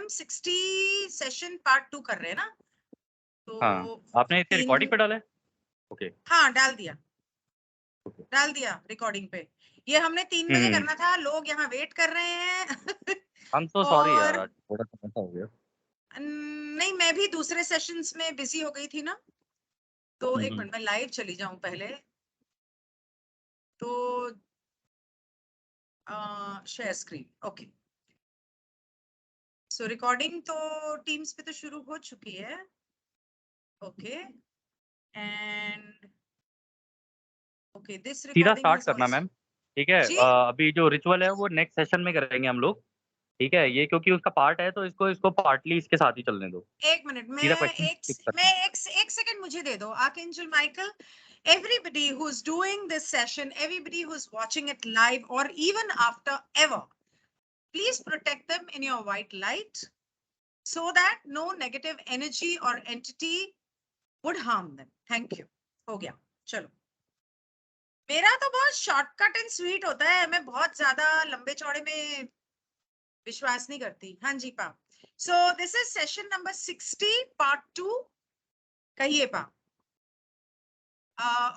हम 60 session part 2 कर रहे हैं ना, हाँ, तो आपने इसे रिकॉर्डिंग पे डाला है? ओके, हाँ ओके। डाल दिया रिकॉर्डिंग पे। ये हमने 3 बजे हुँ, करना था, लोग यहाँ वेट कर रहे हैं। आई एम सो सॉरी यार, और आज थोड़ा-सा ऐसा हो गया। नहीं, मैं भी दूसरे सेशंस में बिजी हो गई थी ना, तो हुँ, एक हुँ। मिनट में लाइव चली जाऊं पहले। तो शेयर स्क्रीन, ओके। सो रिकॉर्डिंग तो टीम्स पे तो शुरू हो चुकी है, ओके। एंड ओके, दिस सीधा रिकॉर्डिंग स्टार्ट हैज करना आल्सो मैम, ठीक है? जी। अभी जो रिचुअल है वो नेक्स्ट सेशन में करेंगे हम लोग, ठीक है? ये क्योंकि उसका पार्ट है तो इसको इसको पार्टली इसके साथ ही चलने दो। एक मिनट, सीधा क्वेश्चन पिक करना। एक सेकंड मुझे दे दो, archangel Michael. Everybody who's doing this session, everybody who's watching it live or even after ever, please protect them in your white light so that no negative energy or entity would harm them. Thank you. हो गया, चलो। मेरा तो बहुत shortcut and sweet होता है, मैं बहुत ज्यादा लंबे चौड़े में विश्वास नहीं करती। हाँ जी पा। So this is session number 60 part 2। कहिए पा।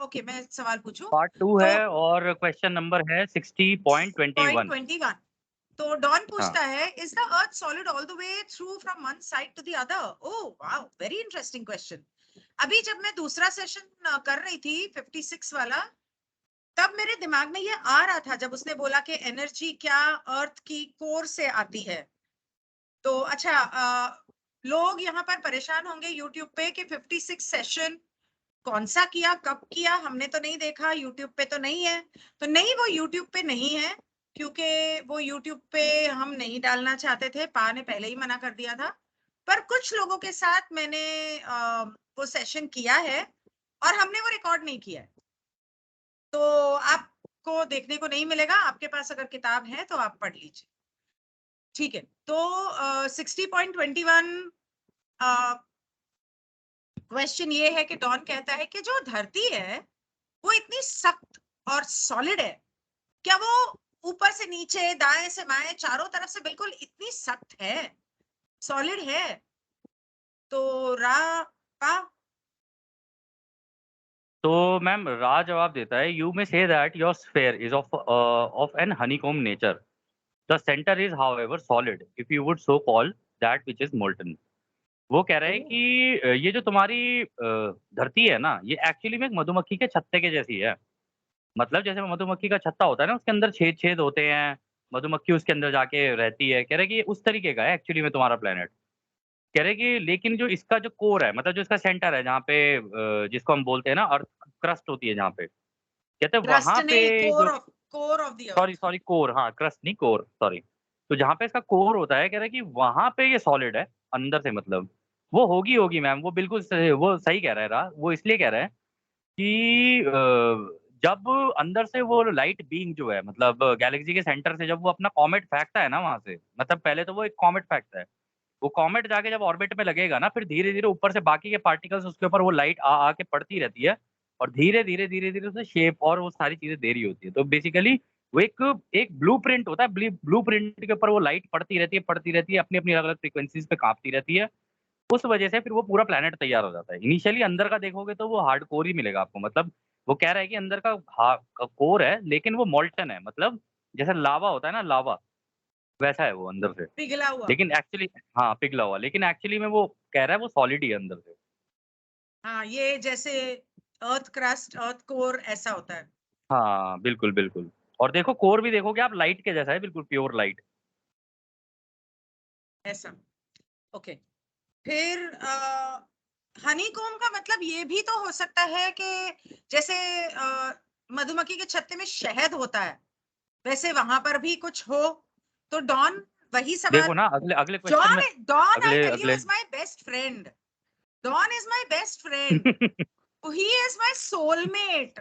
ओके, मैं सवाल पूछूं पार्ट 2 तो। है और क्वेश्चन नंबर है 60.21। 0.21। तो डॉन हाँ, पूछता है, is the earth solid all the way through from one side to the other? Oh wow, very interesting question. अभी जब मैं दूसरा सेशन कर रही थी 56 वाला, तब मेरे दिमाग में ये आ रहा था जब उसने बोला कि एनर्जी क्या अर्थ की कोर से आती है। तो अच्छा, लोग यहाँ पर परेशान होंगे यूट्यूब पे कि 56 सेशन कौन सा किया, कब किया, हमने तो नहीं देखा, यूट्यूब पे तो नहीं है। तो नहीं, वो यूट्यूब पे नहीं है, क्योंकि वो यूट्यूब पे हम नहीं डालना चाहते थे, पा ने पहले ही मना कर दिया था। पर कुछ लोगों के साथ मैंने वो सेशन किया है और हमने वो रिकॉर्ड नहीं किया है, तो आपको देखने को नहीं मिलेगा। आपके पास अगर किताब है तो आप पढ़ लीजिए, ठीक है? तो 60.21 क्वेश्चन ये है कि डॉन कहता है कि जो धरती है वो इतनी सख्त और सॉलिड है, क्या वो ऊपर से नीचे, दाएं से बाएं, चारों तरफ से बिल्कुल इतनी सख्त है, सॉलिड है? तो रा पा। तो मैम रा जवाब देता है, you may say that your sphere is of an honeycomb nature. The centre is however solid if you would so call that which is molten. वो कह रहे हैं कि ये जो तुम्हारी धरती है ना, ये एक्चुअली में एक मधुमक्खी के छत्ते के जैसी है। मतलब जैसे मधुमक्खी का छत्ता होता है ना, उसके अंदर छेद छेद होते हैं, मधुमक्खी उसके अंदर जाके रहती है। कह रहे कि ये उस तरीके का है एक्चुअली में तुम्हारा प्लेनेट। कह रहे कि लेकिन जो इसका जो कोर है, मतलब जो इसका सेंटर है, जहाँ पे जिसको हम बोलते हैं ना अर्थ क्रस्ट होती है जहाँ पे, कहते हैं क्रस्ट वहां पे नहीं, जो, core of the sorry earth. Sorry core, हाँ क्रस्ट नहीं कोर, सॉरी। तो जहाँ पे इसका कोर होता है, कह रहे कि वहां पे ये सॉलिड है अंदर से। मतलब वो होगी होगी मैम, वो बिल्कुल सही, वो सही कह रहा है रा, वो इसलिए कह रहा है कि जब अंदर से वो लाइट बीइंग जो है, मतलब गैलेक्सी के सेंटर से जब वो अपना कॉमेट फेंकता है ना वहां से, मतलब पहले तो वो एक कॉमेट फेंकता है। वो कॉमेट जाके जब ऑर्बिट में लगेगा ना, फिर धीरे धीरे ऊपर से बाकी के पार्टिकल्स उसके ऊपर वो लाइट आ आके पड़ती रहती है, और धीरे धीरे उसे शेप और वो सारी चीजें दे रही होती है। तो बेसिकली वो एक एक ब्लूप्रिंट होता है, ब्लूप्रिंट के ऊपर वो लाइट पड़ती रहती है, अपनी अपनी अलग अलग फ्रीक्वेंसीज पे कांपती रहती है। उस वजह से फिर वो पूरा प्लेनेट तैयार हो जाता है। इनिशियली अंदर का देखोगे तो वो हार्ड कोर ही मिलेगा आपको। मतलब वो कह रहा है कि अंदर का कोर है, लेकिन वो मोल्टन है, मतलब जैसे लावा होता है ना, लावा, वैसा है वो अंदर से। पिघला हुआ। लेकिन एक्चुअली, हाँ पिघला हुआ, लेकिन एक्चुअली में वो कह रहा है वो सॉलिड ही है अंदर से। हाँ, ये जैसे अर्थ क्रस्ट, अर्थ कोर ऐसा होता है। हाँ बिल्कुल बिल्कुल। और देखो कोर भी देखोगे आप, लाइट के जैसा है, बिल्कुल प्योर लाइट। ऐसा, ओके। फिर हनीकॉम्ब का मतलब ये भी तो हो सकता है कि जैसे मधुमक्खी के छत्ते में शहद होता है, वैसे वहां पर भी कुछ हो। तो डॉन वही देखो सवाल। ना अगले अगले क्वेश्चन डॉन में, डॉन आई अगले टेल यू अगले is my best friend. Don is my best friend. He is my soulmate.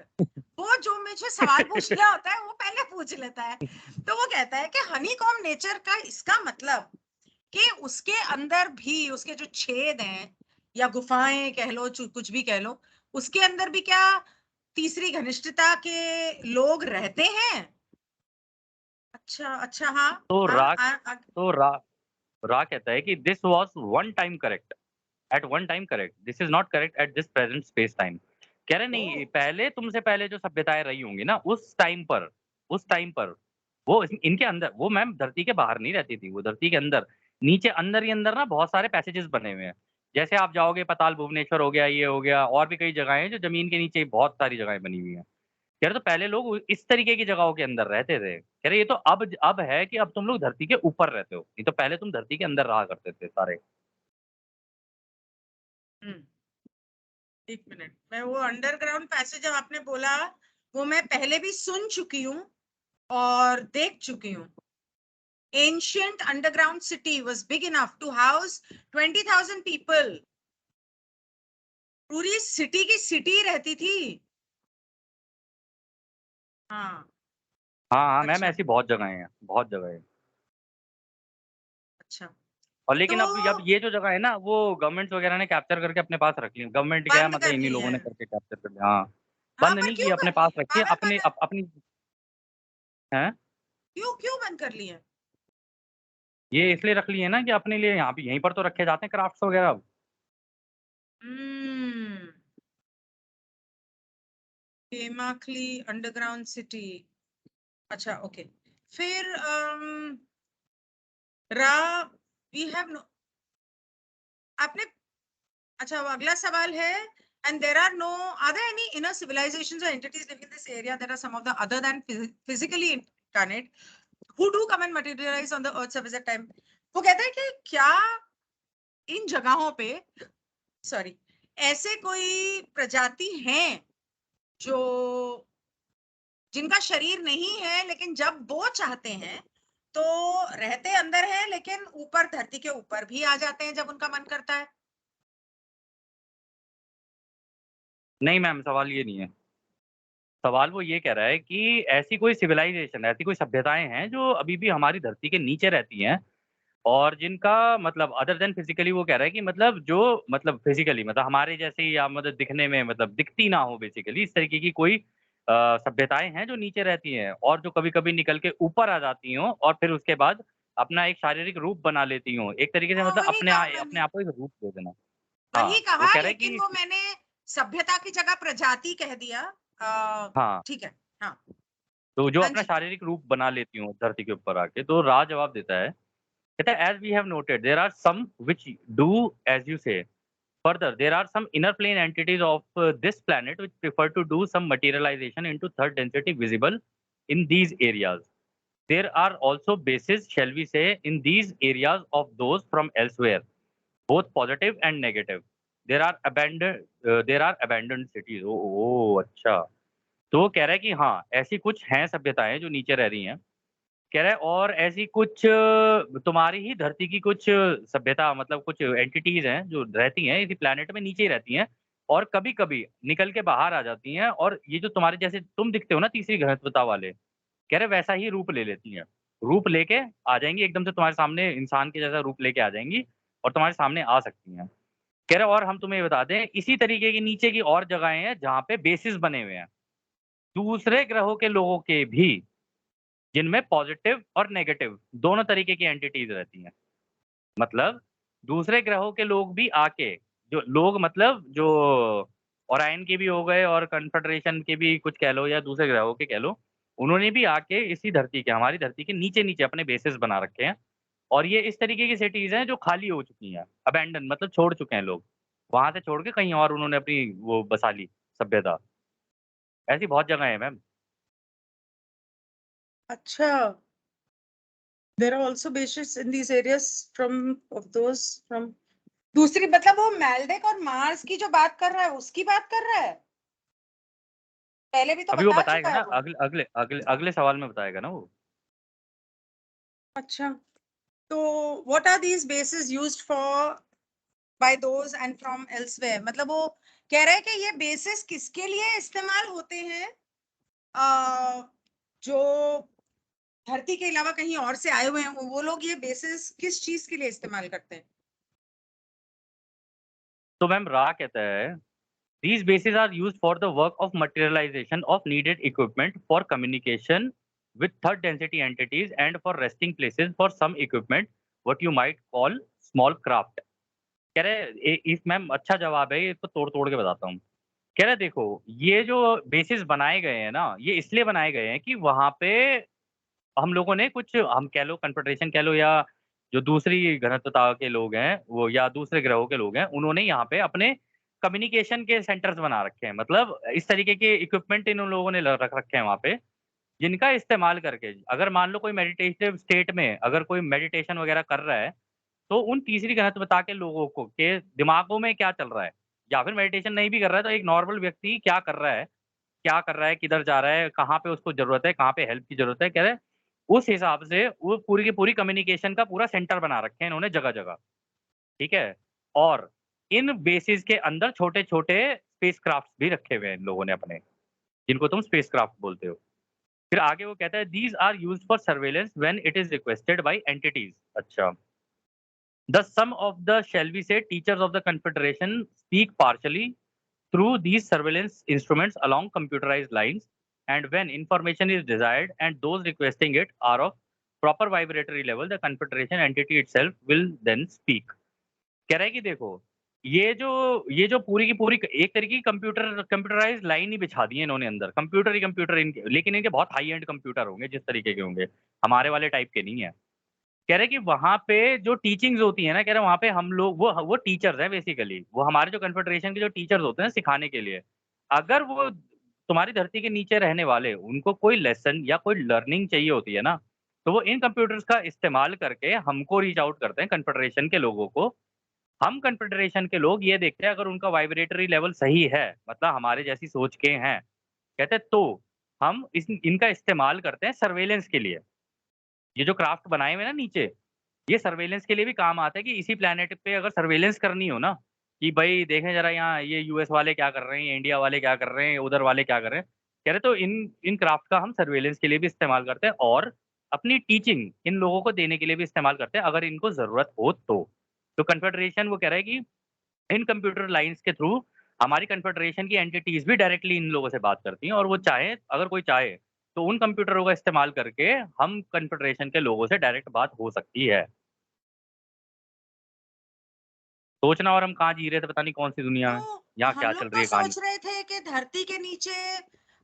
वो जो मुझे सवाल पूछना होता है वो पहले पूछ लेता है। तो वो कहता है कि हनीकॉम्ब नेचर का इसका मतलब कि उसके अंदर भी, उसके जो छेद हैं या गुफाएं कह लो, कुछ भी कह लो, उसके अंदर भी क्या तीसरी घनिष्ठता के लोग रहते हैं? अच्छा अच्छा, हाँ तो हाँ राख, तो रा रा कहता है कि this was one time correct, at one time correct, this is not correct at this present space time. कह रहे नहीं, पहले तुमसे पहले जो सभ्यताएं रही होंगी ना, उस टाइम पर वो इनके अंदर, वो मैम धरती के बाहर नहीं रहती थी, वो धरती के अंदर, नीचे अंदर ही अंदर ना बहुत सारे पैसेजेस बने हुए हैं। जैसे आप जाओगे पाताल भुवनेश्वर हो गया, ये हो गया, और भी कई जगहें हैं जो जमीन के नीचे बहुत सारी जगहें बनी हुई हैं। कह रहे तो पहले लोग इस तरीके की जगहों के अंदर रहते थे। कह रहे ये तो अब है कि अब तुम लोग धरती के ऊपर रहते हो, नहीं तो पहले तुम धरती के अंदर रहा करते थे सारे। हम्म, एक मिनट, मैं वो अंडरग्राउंड पैसेज जब आपने बोला, वो मैं पहले भी सुन चुकी हूँ और देख चुकी हूँ। Ancient underground city was big enough to house 20,000 people. पूरी सिटी की सिटी रहती थी। हाँ। हाँ हाँ मैम, अच्छा ऐसी बहुत जगहें हैं, बहुत जगह है। अच्छा। और तो लेकिन अब ये जो जगह है ना, वो गवर्नमेंट्स वगैरह ने कैप्चर करके अपने पास रख ली। गवर्नमेंट क्या है, बंद मतलब कर इन्हीं ली लोगों है। ने करके कैप्चर कर लिया। हाँ, हाँ, बंद पर नहीं की, क्यों अपने कर ली पास है? रखी है, पागल अपनी पागल। अपनी है। क्यों क्यों बंद कर ली है? ये इसलिए रख ली है ना कि अपने लिए यहाँ पे यहीं पर तो रखे जाते हैं क्राफ्ट्स वगैरह अब। हम्म। हेमाखली अंडरग्राउंड सिटी। अच्छा ओके। फिर रा वी हैव नो, आपने, अच्छा वो अगला सवाल है, and there are no, are there any inner civilizations or entities living in this area that are some of the other than physically incarnate who do come and materialize on the earth surface at time? वो कहता है कि क्या इन जगहों पे, sorry, ऐसे कोई प्रजाति हैं जो, जिनका शरीर नहीं है लेकिन जब वो चाहते हैं तो रहते अंदर है, लेकिन ऊपर धरती के ऊपर भी आ जाते हैं जब उनका मन करता है? नहीं मैम, सवाल ये नहीं है। सवाल वो ये कह रहा है कि ऐसी कोई सिविलाइजेशन, ऐसी कोई सभ्यताएं हैं जो अभी भी हमारी धरती के नीचे रहती हैं, और जिनका मतलब अदर देन फिजिकली, वो कह रहा है कि मतलब जो मतलब फिजिकली मतलब हमारे जैसे ही, या मतलब दिखने में मतलब दिखती ना हो, बेसिकली इस तरीके की कोई सभ्यताएं हैं जो नीचे रहती हैं, और जो कभी कभी निकल के ऊपर आ जाती हों, और फिर उसके बाद अपना एक शारीरिक रूप बना लेती हों, एक तरीके से हाँ, मतलब वही कहा अपने मैंने, आप को एक रूप दे देना। वही हाँ, वो कहा, कह रहा है लेकिन कि वो मैंने सभ्यता की जगह प्रजाति कह दिया। हाँ, ठीक है। हाँ। तो जो हाँ अपना जी। शारीरिक रूप बना लेती हूँ धरती के ऊपर आके, तो राज जवाब देता है, कहता है as we have noted there are some which do as you say, further there are some inner plane entities of this planet which prefer to do some materialization into third density visible in these areas. There are also bases, shall we say, in these areas of those from elsewhere, both positive and negative. There are abandoned cities. Oh, अच्छा। तो वो कह रहा है कि हाँ, ऐसी कुछ हैं सभ्यताएं जो नीचे रह रही हैं। कह रहा है और ऐसी कुछ तुम्हारी ही धरती की कुछ सभ्यता, मतलब कुछ एंटिटीज हैं जो रहती हैं इसी प्लेनेट में, नीचे ही रहती हैं, और कभी कभी निकल के बाहर आ जाती हैं, और ये जो तुम्हारे जैसे तुम दिखते हो ना, तीसरी घनत्वता वाले, कह रहे वैसा ही रूप ले लेती हैं। रूप लेके आ जाएंगी एकदम से तुम्हारे सामने, इंसान के जैसा रूप लेके आ जाएंगी, और तुम्हारे सामने आ सकती हैं। कह रहे और हम तुम्हें बता दें, इसी तरीके की नीचे की और जगहें हैं जहाँ पे बेसिस बने हुए हैं दूसरे ग्रहों के लोगों के भी, जिनमें पॉजिटिव और नेगेटिव दोनों तरीके की एंटिटीज रहती हैं। मतलब दूसरे ग्रहों के लोग भी आके, जो लोग मतलब जो ओरायन के भी हो गए और कन्फेडरेशन के भी कुछ कह लो, या दूसरे ग्रहों के कह लो, उन्होंने भी आके इसी धरती के, हमारी धरती के नीचे नीचे अपने बेसिस बना रखे हैं। और ये इस तरीके की सिटीज हैं जो खाली हो चुकी हैं, अबैंडन मतलब छोड़ चुके हैं लोग, वहां से छोड़ के कहीं और उन्होंने अपनी वो बसा ली सभ्यता। ऐसी बहुत जगह है मैम। अच्छा, there are also bases in these areas from of those from, दूसरी मतलब वो मैल्डेक और मार्स की जो बात कर रहा है उसकी बात कर रहा है? पहले भी तो अभी वो बता बताएगा चुका ना, है वो। अगले सवाल में बताएगा ना वो। अच्छा, तो what are these bases used for by those and from elsewhere? मतलब वो कह रहा है कि ये बेसिस किसके लिए इस्तेमाल होते हैं, जो धरती के अलावा कहीं और से आए हुए हैं, वो लोग ये बेसिस किस चीज के लिए इस्तेमाल करते हैं? तो मैम रा कहता है these bases are used for the work of materialization of needed equipment for communication with third density entities and for resting places for some equipment what you might call small craft. कह रहे इस ma'am अच्छा जवाब है, इसको तोड़ के बताता हूँ। कह रहे देखो, ये जो बेसिस बनाए गए हैं ना, ये इसलिए बनाए गए हैं कि वहाँ पे हम लोगों ने कुछ, हम कह लो कन्फेडरेशन कह लो, या जो दूसरी घनत्वता के लोग हैं वो, या दूसरे ग्रहों के लोग हैं, उन्होंने यहाँ पे अपने कम्युनिकेशन के सेंटर्स बना रखे हैं। मतलब इस तरीके के इक्विपमेंट इन लोगों ने रख रखे हैं वहाँ पे, जिनका इस्तेमाल करके अगर मान लो कोई मेडिटेटिव स्टेट में अगर कोई मेडिटेशन वगैरह कर रहा है, तो उन तीसरी घनत्वता के लोगों को के दिमागों में क्या चल रहा है, या फिर मेडिटेशन नहीं भी कर रहा है तो एक नॉर्मल व्यक्ति क्या कर रहा है, किधर जा रहा है, कहाँ पे उसको ज़रूरत है, कहाँ पे हेल्प की ज़रूरत है, कह रहे हैं उस हिसाब से वो पूरी की पूरी कम्युनिकेशन का पूरा सेंटर बना रखे हैं इन्होंने जगह-जगह, ठीक है? और इन बेसिस के अंदर छोटे-छोटे स्पेसक्राफ्ट्स भी रखे हुए हैं इन लोगों ने अपने, जिनको तुम स्पेसक्राफ्ट बोलते हो। फिर आगे वो कहता है these are used for surveillance when it is requested by entities. अच्छा। The sum of the, shall we say, teachers of the Confederation speak partially through these surveillance instruments along computerized lines, and when information is desired and those requesting it are of proper vibratory level, the Confederation entity itself will then speak. कह रहा है कि देखो, ये जो पूरी की पूरी एक तरीके की कंप्यूटराइज्ड लाइन ही बिछा दी है इन्होंने अंदर, कंप्यूटर ही कंप्यूटर इनके, लेकिन इनके बहुत हाई एंड कंप्यूटर होंगे जिस तरीके के होंगे, हमारे वाले टाइप के नहीं है। कह रहे कि वहाँ पे जो टीचिंग्स होती है ना, कह रहे वहाँ पे हम लोग वो टीचर्स हैं बेसिकली, वो हमारे जो कन्फेडरेशन के जो टीचर्स होते हैं सिखाने के लिए, अगर वो तुम्हारी धरती के नीचे रहने वाले, उनको कोई लेसन या कोई लर्निंग चाहिए होती है ना, तो वो इन कंप्यूटर्स का इस्तेमाल करके हमको रीच आउट करते हैं कन्फेडरेशन के लोगों को। हम कन्फेडरेशन के लोग ये देखते हैं अगर उनका वाइब्रेटरी लेवल सही है, मतलब हमारे जैसी सोच के हैं, कहते हैं तो हम इनका इस्तेमाल करते हैं सर्वेलेंस के लिए। ये जो क्राफ्ट बनाए हुए हैं ना नीचे, ये सर्वेलेंस के लिए भी काम आता है कि इसी प्लैनेट पे अगर सर्वेलेंस करनी हो ना, कि भाई देखें ज़रा यहाँ ये यूएस वाले क्या कर रहे हैं, इंडिया वाले क्या कर रहे हैं, उधर वाले क्या कर रहे हैं। कह रहे तो इन इन क्राफ्ट का हम सर्वेलेंस के लिए भी इस्तेमाल करते हैं और अपनी टीचिंग इन लोगों को देने के लिए भी इस्तेमाल करते हैं अगर इनको ज़रूरत हो तो। तो कन्फेडरेशन वो कह रहा है कि इन कंप्यूटर लाइन्स के थ्रू हमारी कन्फेडरेशन की एंटिटीज़ भी डायरेक्टली इन लोगों से बात करती हैं और वो चाहे अगर कोई चाहे, तो उन कंप्यूटरों का इस्तेमाल करके हम कन्फेडरेशन के लोगों से डायरेक्ट बात हो सकती है। सोचना और हम कहाँ जी रहे थे पता नहीं कौन-सी दुनिया में, तो यहाँ हम क्या लोग चल रही तो है कहानी। सोच रहे थे कि धरती के नीचे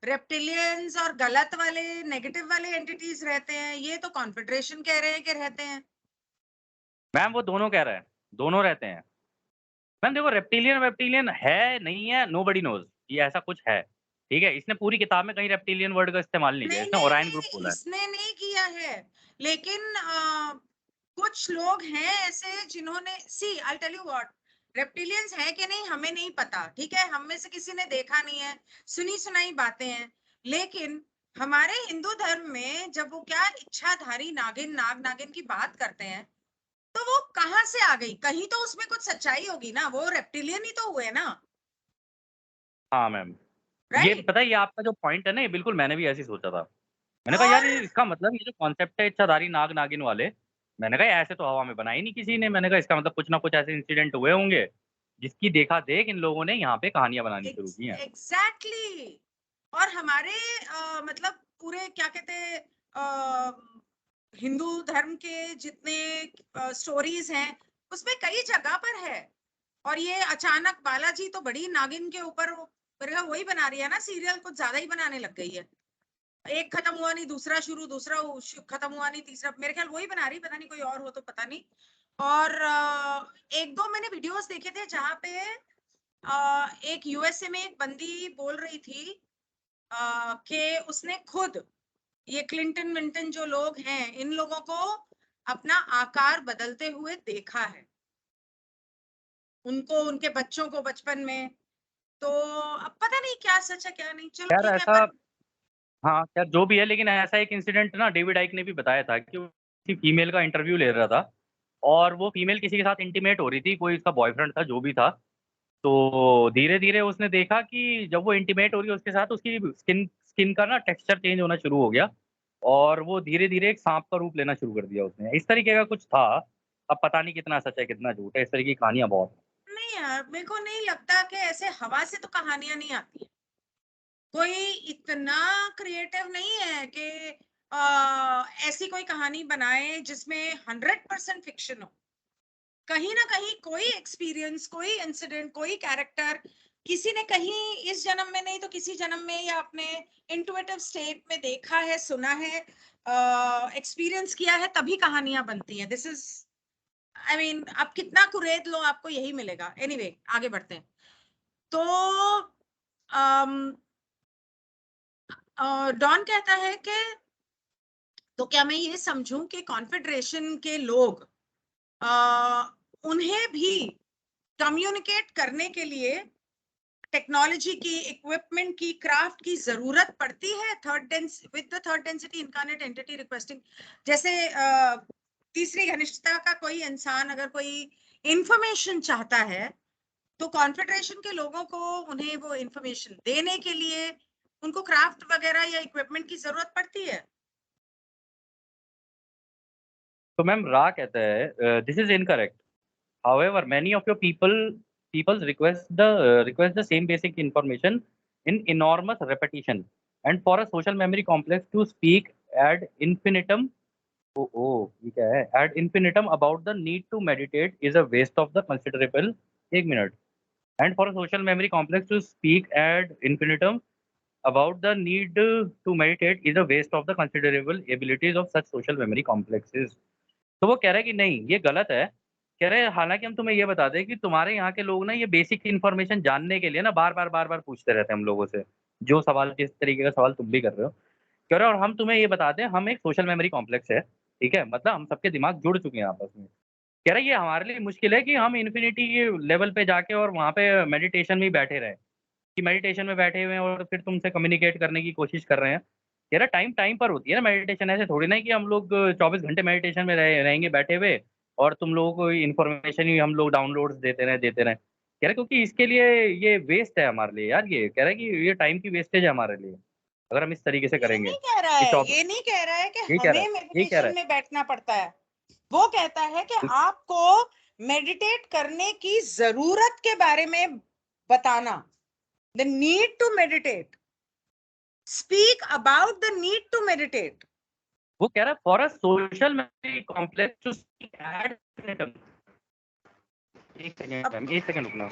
रेप्टिलियंस और गलत वाले नेगेटिव वाले एंटिटीज रहते हैं, ये तो कॉन्फेडरेशन कह रहे हैं कि रहते हैं। मैम वो दोनों कह रहा है, दोनों रहते हैं। मैम देखो रेप्टिलियन वेप्टिलियन है, नहीं है, नोबडी नोज़ ये ऐसा कुछ है, ठीक है? इसने पूरी किताब में कहीं रेप्टिलियन वर्ड का इस्तेमाल नहीं किया, नहीं इसने नहीं ओरायन ग्रुप नहीं, बोला है। इसने नहीं किया है, लेकिन कुछ लोग हैं ऐसे जिन्होंने, see I tell you what, reptilians है कि नहीं हमें नहीं पता, ठीक है, हम में से किसी ने देखा नहीं है, सुनी सुनाई बातें हैं, लेकिन हमारे हिंदू धर्म में जब वो क्या इच्छाधारी नागिन नाग नागिन की बात करते हैं, तो वो कहाँ से आ गई, कहीं तो उसमें कुछ सच्चाई होगी ना, वो रेप्टिलियन ही तो हुए ना, हाँ मैम, ये राइट? पता है ये आपका जो पॉइंट है ना, ये बिल्कुल मैंने भी ऐसे ही सोचा था। मैंने कहा यार और ये इसका मतलब ये जो कॉन्सेप्ट है इच्छाधारी नाग-नागिन वाले, मैंने कहा ऐसे तो हवा में बनाई नहीं किसी ने, मैंने कहा इसका मतलब कुछ ना कुछ ऐसे इंसिडेंट हुए होंगे, जिसकी देखा-देख इन लोगों ने यहाँ पे कहानियाँ बनानी शुरू की हैं। एग्जैक्टली, और हमारे मतलब पूरे क्या कहते हैं, हिंदू धर्म के जितने स्टोरीज हैं उसमें कई जगह पर है, और ये अचानक बालाजी तो बड़ी नागिन के ऊपर मेरे ख्याल वही बना रही है ना, सीरियल कुछ ज्यादा ही बनाने लग गई है, एक खत्म हुआ नहीं दूसरा शुरू, दूसरा खत्म हुआ नहीं तीसरा, मेरे ख्याल वही बना रही, पता नहीं कोई और हो तो पता नहीं। और एक दो मैंने वीडियोस देखे थे जहाँ पे एक यूएसए में एक बंदी बोल रही थी कि उसने खुद ये क्लिंटन विंटन जो लोग हैं इन लोगों को अपना आकार बदलते हुए देखा है, उनको उनके बच्चों को बचपन में, तो अब पता नहीं क्या सच है क्या नहीं, चलो खैर ठीक है ऐसा पर। हाँ, खैर जो भी है लेकिन ऐसा एक इंसिडेंट ना डेविड आइक ने भी बताया था कि वो किसी फीमेल का इंटरव्यू ले रहा था और वो फीमेल किसी के साथ इंटीमेट हो रही थी, कोई उसका बॉयफ्रेंड था, जो भी था। तो धीरे-धीरे उसने देखा कि जब वो इंटीमेट हो रही है उसके साथ उसकी स्किन स्किन का ना टेक्सचर चेंज होना शुरू हो गया और वो धीरे-धीरे एक साँप का रूप लेना शुरू कर दिया उसने। इस तरीके का कुछ था। अब पता नहीं कितना सच है, कितना झूठ है, इस तरह की कहानियाँ बहुत हैं। नहीं यार, मेरे को नहीं लगता कि ऐसे हवा से तो कहानियां नहीं आती है, कोई इतना क्रिएटिव नहीं है कि ऐसी कोई कहानी बनाए जिसमें 100% फिक्शन हो, कहीं ना कहीं कोई एक्सपीरियंस, कोई इंसिडेंट, कोई कैरेक्टर किसी ने कहीं इस जन्म में नहीं तो किसी जन्म में या अपने इंटुइटिव स्टेट में देखा है, सुना है, एक्सपीरियंस किया है, तभी कहानियां बनती हैं। दिस इज, आई मीन, आप कितना कुरेद लो आपको यही मिलेगा। एनीवे, आगे बढ़ते हैं। तो डॉन कहता है कि तो क्या मैं ये समझूं कि कॉन्फेडरेशन के लोग उन्हें भी कम्युनिकेट करने के लिए टेक्नोलॉजी की, इक्विपमेंट की, क्राफ्ट की जरूरत पड़ती है? With the third density incarnate entity requesting, जैसे तीसरी घनिष्ठता का कोई इंसान अगर कोई इंफॉर्मेशन चाहता है तो कॉन्फेडरेशन के लोगों को उन्हें वो इंफॉर्मेशन देने के लिए उनको क्राफ्ट वगैरह या इक्विपमेंट की जरूरत पड़ती है। तो मैम रा कहता है this is incorrect. However, many of your peoples request the same basic information in enormous repetition, and for a social memory complex to speak ad infinitum, ये क्या है? Ad infinitum about the need to meditate is a waste of the considerable, एक minute, and for a social memory complex to speak ad infinitum about the need to meditate is a waste of the considerable abilities of such social memory complexes. तो वो कह रहा है कि नहीं, ये गलत है। कह रहे हैं हालाँकि हम तुम्हें ये बता दें कि तुम्हारे यहाँ के लोग ना ये बेसिक इन्फॉर्मेशन जानने के लिए ना बार-बार पूछते रहते हैं हम लोगों से। जो सवाल जिस तरीके का सवाल तुम भी कर रहे हो। कह रहे हैं और हम तुम्हें ये बता दें हम एक सोशल मेमोरी कॉम्प्लेक्स है, ठीक है? मतलब हम सबके दिमाग जुड़ चुके हैं आपस में। कह रहा है ये हमारे लिए मुश्किल है कि हम इन्फिनिटी के लेवल पे जाके और वहाँ पे मेडिटेशन में ही बैठे रहें। कि मेडिटेशन में बैठे हुए हैं और फिर तुमसे कम्युनिकेट करने की कोशिश कर रहे हैं। कह रहा टाइम टाइम पर होती है ना मेडिटेशन, ऐसे थोड़ी ना है कि हम लोग 24 घंटे मेडिटेशन में रहेंगे बैठे हुए और तुम लोगों को इन्फॉर्मेशन ही हम लोग डाउनलोड्स देते रहें। कह रहा है क्योंकि इसके लिए ये वेस्ट है हमारे लिए यार, ये कह रहा है कि ये टाइम की वेस्टेज है हमारे लिए, अगर हम इस तरीके से ये करेंगे। नहीं कह रहा कि है, 24 ये नहीं कह रहा है कि यही कह रहा है, हमें यही कह रहा मेडिटेशन में बैठना पड़ता है। वो कहता है कि है। आपको मेडिटेट करने की जरूरत के बारे में बताना, the need to meditate, speak about the need to meditate. वो कह रहा है for a social memory complex to add, एक सेकंड अब मैम, एक सेकंड रुकना।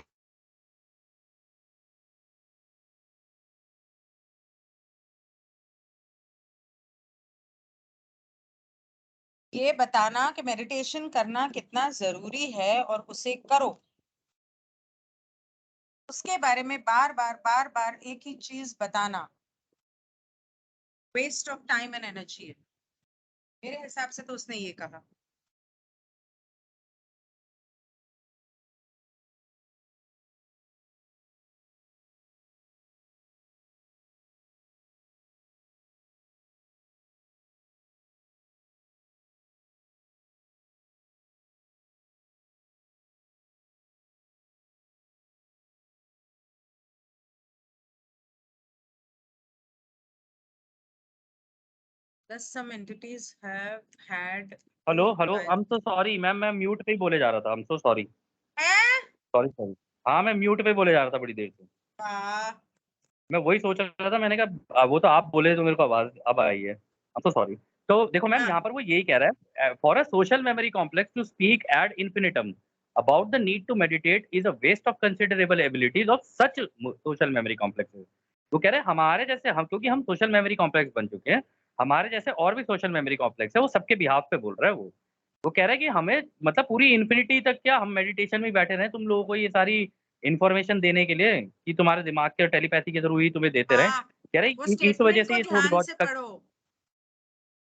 ये बताना कि मेडिटेशन करना कितना जरूरी है और उसे करो, उसके बारे में बार बार एक ही चीज बताना waste of time and energy है। मेरे हिसाब से तो उसने ये कहा। Thus some entities have had hello, to hello, I am so sorry ma'am, मैं म्यूट पे ही बोले जा रहा था, आई एम सो सॉरी, है? सॉरी। हाँ, मैं म्यूट पे बोले जा रहा था बड़ी देर से। वाह, मैं वही सोच रहा था, मैंने कहा वो तो आप बोले तो मेरे को आवाज़ अब आई है। I am so sorry. तो देखो मैम हाँ, यहाँ पर वो यही कह रहा है for a social memory complex to speak ad infinitum about the need to meditate is a waste of considerable abilities of such social memory complexes. वो कह रहे हैं हमारे जैसे हम, क्योंकि हम सोशल मेमोरी कॉम्प्लेक्स बन चुके हैं, हमारे जैसे और भी सोशल मेमोरी कॉम्प्लेक्स है, वो सबके बिहाफ पे बोल रहा है वो। वो कह रहा है कि हमें मतलब पूरी इन्फिनिटी तक क्या हम मेडिटेशन में ही बैठे रहें तुम लोगों को ये सारी इन्फॉर्मेशन देने के लिए कि तुम्हारे दिमाग के टेलीपैथी के थ्रू ही तुम्हें देते रहें। हाँ, कह रहे वो हैं इस वजह स्टेटमेंट से को ये थॉट ध्यान बहुत से तक। पढ़ो।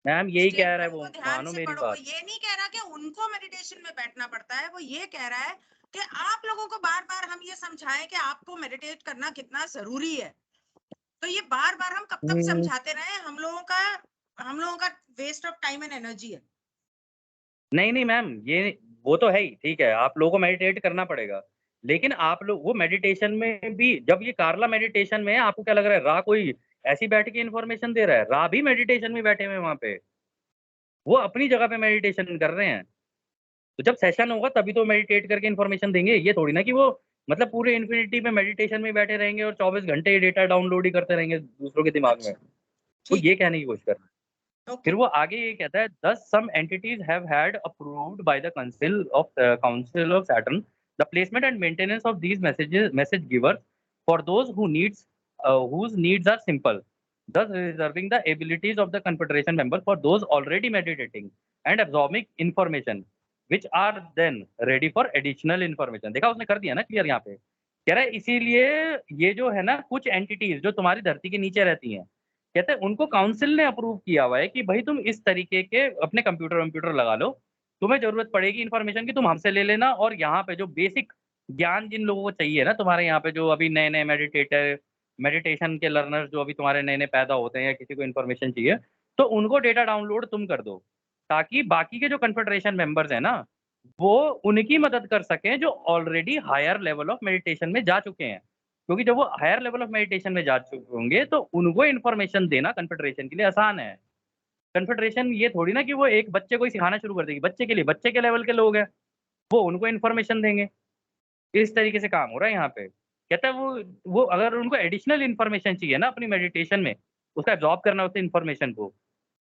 मैम यही कह रहा है स्टेटमेंट वो, को ध्यान मानो से मेरी पढ़ो। वो बात। ये नहीं कह रहा कि उनको मेडिटेशन में बैठना पड़ता है, वो ये कह रहा है कि आप लोगों को बार बार हम ये समझाएं कि आपको मेडिटेट करना कितना जरूरी है। तो ये बार बार हम कब तक हम्म, समझाते रहे? हम लोगों का waste of time and energy है। नहीं नहीं मैम, ये वो तो है ही, ठीक है, आप लोगों को मेडिटेट करना पड़ेगा, लेकिन आप लोग वो मेडिटेशन में भी, जब ये कारला मेडिटेशन में है, आपको क्या लग रहा है रा कोई ऐसी बैठ के इन्फॉर्मेशन दे रहा है? रा भी मेडिटेशन में बैठे हुए हैं वहां पे, वो अपनी जगह पे मेडिटेशन कर रहे हैं। तो जब सेशन होगा तभी तो मेडिटेट करके इन्फॉर्मेशन देंगे, ये थोड़ी ना कि वो मतलब पूरे इन्फिनिटी में मेडिटेशन में बैठे रहेंगे और 24 घंटे ये डेटा डाउनलोड ही करते रहेंगे दूसरों के दिमाग में। अच्छा, वो ठीक ये है। कहने की कोशिश कर रहे हैं। ओके फिर वो आगे ये कहता है thus some entities have had approved by the council of Saturn the placement and maintenance of these message givers for those whose needs are simple, thus reserving the abilities of the confederation members for those already meditating and absorbing information which are then ready for additional information. देखा उसने कर दिया ना clear यहाँ पे, कह रहा है इसीलिए ये जो है ना कुछ एंटिटीज जो तुम्हारी धरती के नीचे रहती हैं, कहते हैं उनको काउंसिल ने अप्रूव किया हुआ है कि भाई तुम इस तरीके के अपने कंप्यूटर लगा लो, तुम्हें जरूरत पड़ेगी इन्फॉर्मेशन की तुम हमसे ले लेना, और यहाँ पे जो बेसिक ज्ञान जिन लोगों को चाहिए ना तुम्हारे यहाँ पे जो अभी नए नए मेडिटेशन के लर्नर्स जो अभी तुम्हारे नए नए पैदा होते हैं या किसी को इन्फॉर्मेशन चाहिए, तो उनको डेटा डाउनलोड तुम कर दो, ताकि बाकी के जो कन्फेडरेशन मेंबर्स हैं ना वो उनकी मदद कर सकें जो already higher level of meditation में जा चुके हैं, क्योंकि जब वो हायर लेवल ऑफ मेडिटेशन में जा चुके होंगे तो उनको इन्फॉर्मेशन देना कन्फेडरेशन के लिए आसान है। कन्फेडरेशन ये थोड़ी ना कि वो एक बच्चे को ही सिखाना शुरू कर देगी, बच्चे के लिए बच्चे के लेवल के लोग हैं, वो उनको इन्फॉर्मेशन देंगे। इस तरीके से काम हो रहा है यहाँ पे। कहता है वो अगर उनको एडिशनल इन्फॉर्मेशन चाहिए ना अपनी मेडिटेशन में, उसका एब्ज़ॉर्ब करना है उस इन्फॉर्मेशन को,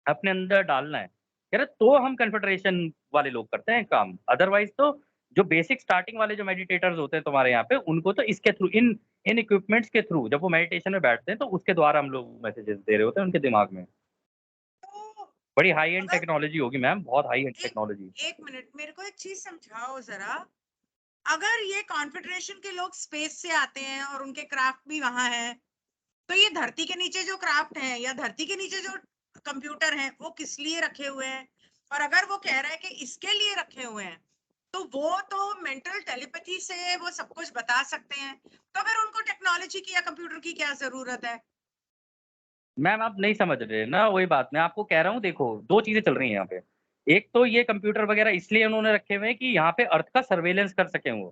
अपने अंदर डालना है, कह रहा तो हम कन्फेडरेशन वाले लोग करते हैं काम। अदरवाइज़ तो जो बेसिक स्टार्टिंग वाले जो मेडिटेटर्स होते हैं तुम्हारे यहाँ पे, उनको तो इसके थ्रू इन इक्विपमेंट्स के थ्रू जब वो मेडिटेशन में बैठते हैं, तो उसके द्वारा हम लोग मैसेजेस दे रहे होते हैं उनके दिमाग में। तो बड़ी हाई एंड अगर टेक्नोलॉजी होगी मैम, बहुत हाई एंड एक टेक्नोलॉजी। एक मिनट मेरे को एक चीज समझाओ जरा, अगर ये कॉन्फेडरेशन के लोग स्पेस से आते हैं और उनके क्राफ्ट भी वहां है, तो ये धरती के नीचे जो क्राफ्ट है या धरती के नीचे जो कंप्यूटर हैं वो किस लिए रखे हुए हैं? और अगर वो कह रहा है कि इसके लिए रखे हुए हैं, तो वो तो मेंटल टेलीपैथी से वो सब कुछ बता सकते हैं, तो फिर उनको टेक्नोलॉजी की या कंप्यूटर की क्या जरूरत है? मैम आप नहीं समझ रहे ना, वही बात मैं आपको कह रहा हूँ, देखो 2 चीज़ें चल रही हैं यहाँ पे। एक तो ये कंप्यूटर वगैरह इसलिए उन्होंने रखे हुए हैं कि यहाँ पे अर्थ का सर्वेलेंस कर सकें वो,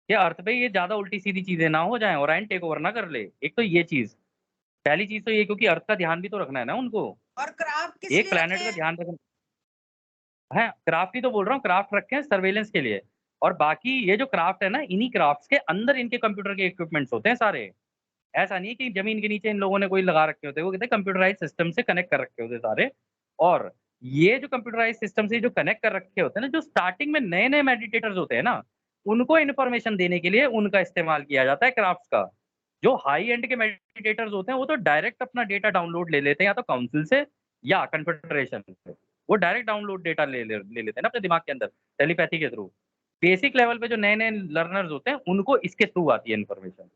कि अर्थ पे ये ज़्यादा उल्टी-सीधी चीज़ें ना हो जाएँ, ओरायन टेक ओवर ना कर ले। एक तो ये चीज़, पहली चीज़ तो ये, क्योंकि अर्थ का ध्यान भी तो रखना है ना उनको। और क्राफ्ट किस एक लिए रखे प्लैनेट का हैं? ध्यान रखना है, क्राफ्ट ही तो बोल रहा हूँ, क्राफ्ट रखे हैं सर्वेलेंस के लिए, और बाकी ये जो क्राफ्ट है ना, इन्हीं क्राफ्ट्स के अंदर इनके कंप्यूटर के इक्विपमेंट्स होते हैं सारे। ऐसा नहीं है कि ज़मीन के नीचे इन लोगों ने कोई लगा रखे होते हैं, वो कहते हैं कंप्यूटराइज़्ड सिस्टम से कनेक्ट कर रखे होते हैं सारे। और ये जो कंप्यूटराइज़्ड सिस्टम से जो कनेक्ट कर रखे होते हैं ना, जो स्टार्टिंग में नए-नए मेडिटेटर्स होते हैं ना, उनको इन्फॉर्मेशन देने के लिए उनका इस्तेमाल किया जाता है क्राफ्ट्स का। जो हाई एंड के मेडिटेटर्स होते हैं, वो तो डायरेक्ट अपना डेटा डाउनलोड ले लेते हैं, या तो काउंसिल से या कन्फेडरेशन से। वो डायरेक्ट डाउनलोड डेटा ले लेते हैं ना अपने दिमाग के अंदर, टेलीपैथी के थ्रू। बेसिक लेवल पे जो नए-नए लर्नर्स होते हैं, उनको इसके थ्रू आती है इन्फॉर्मेशन।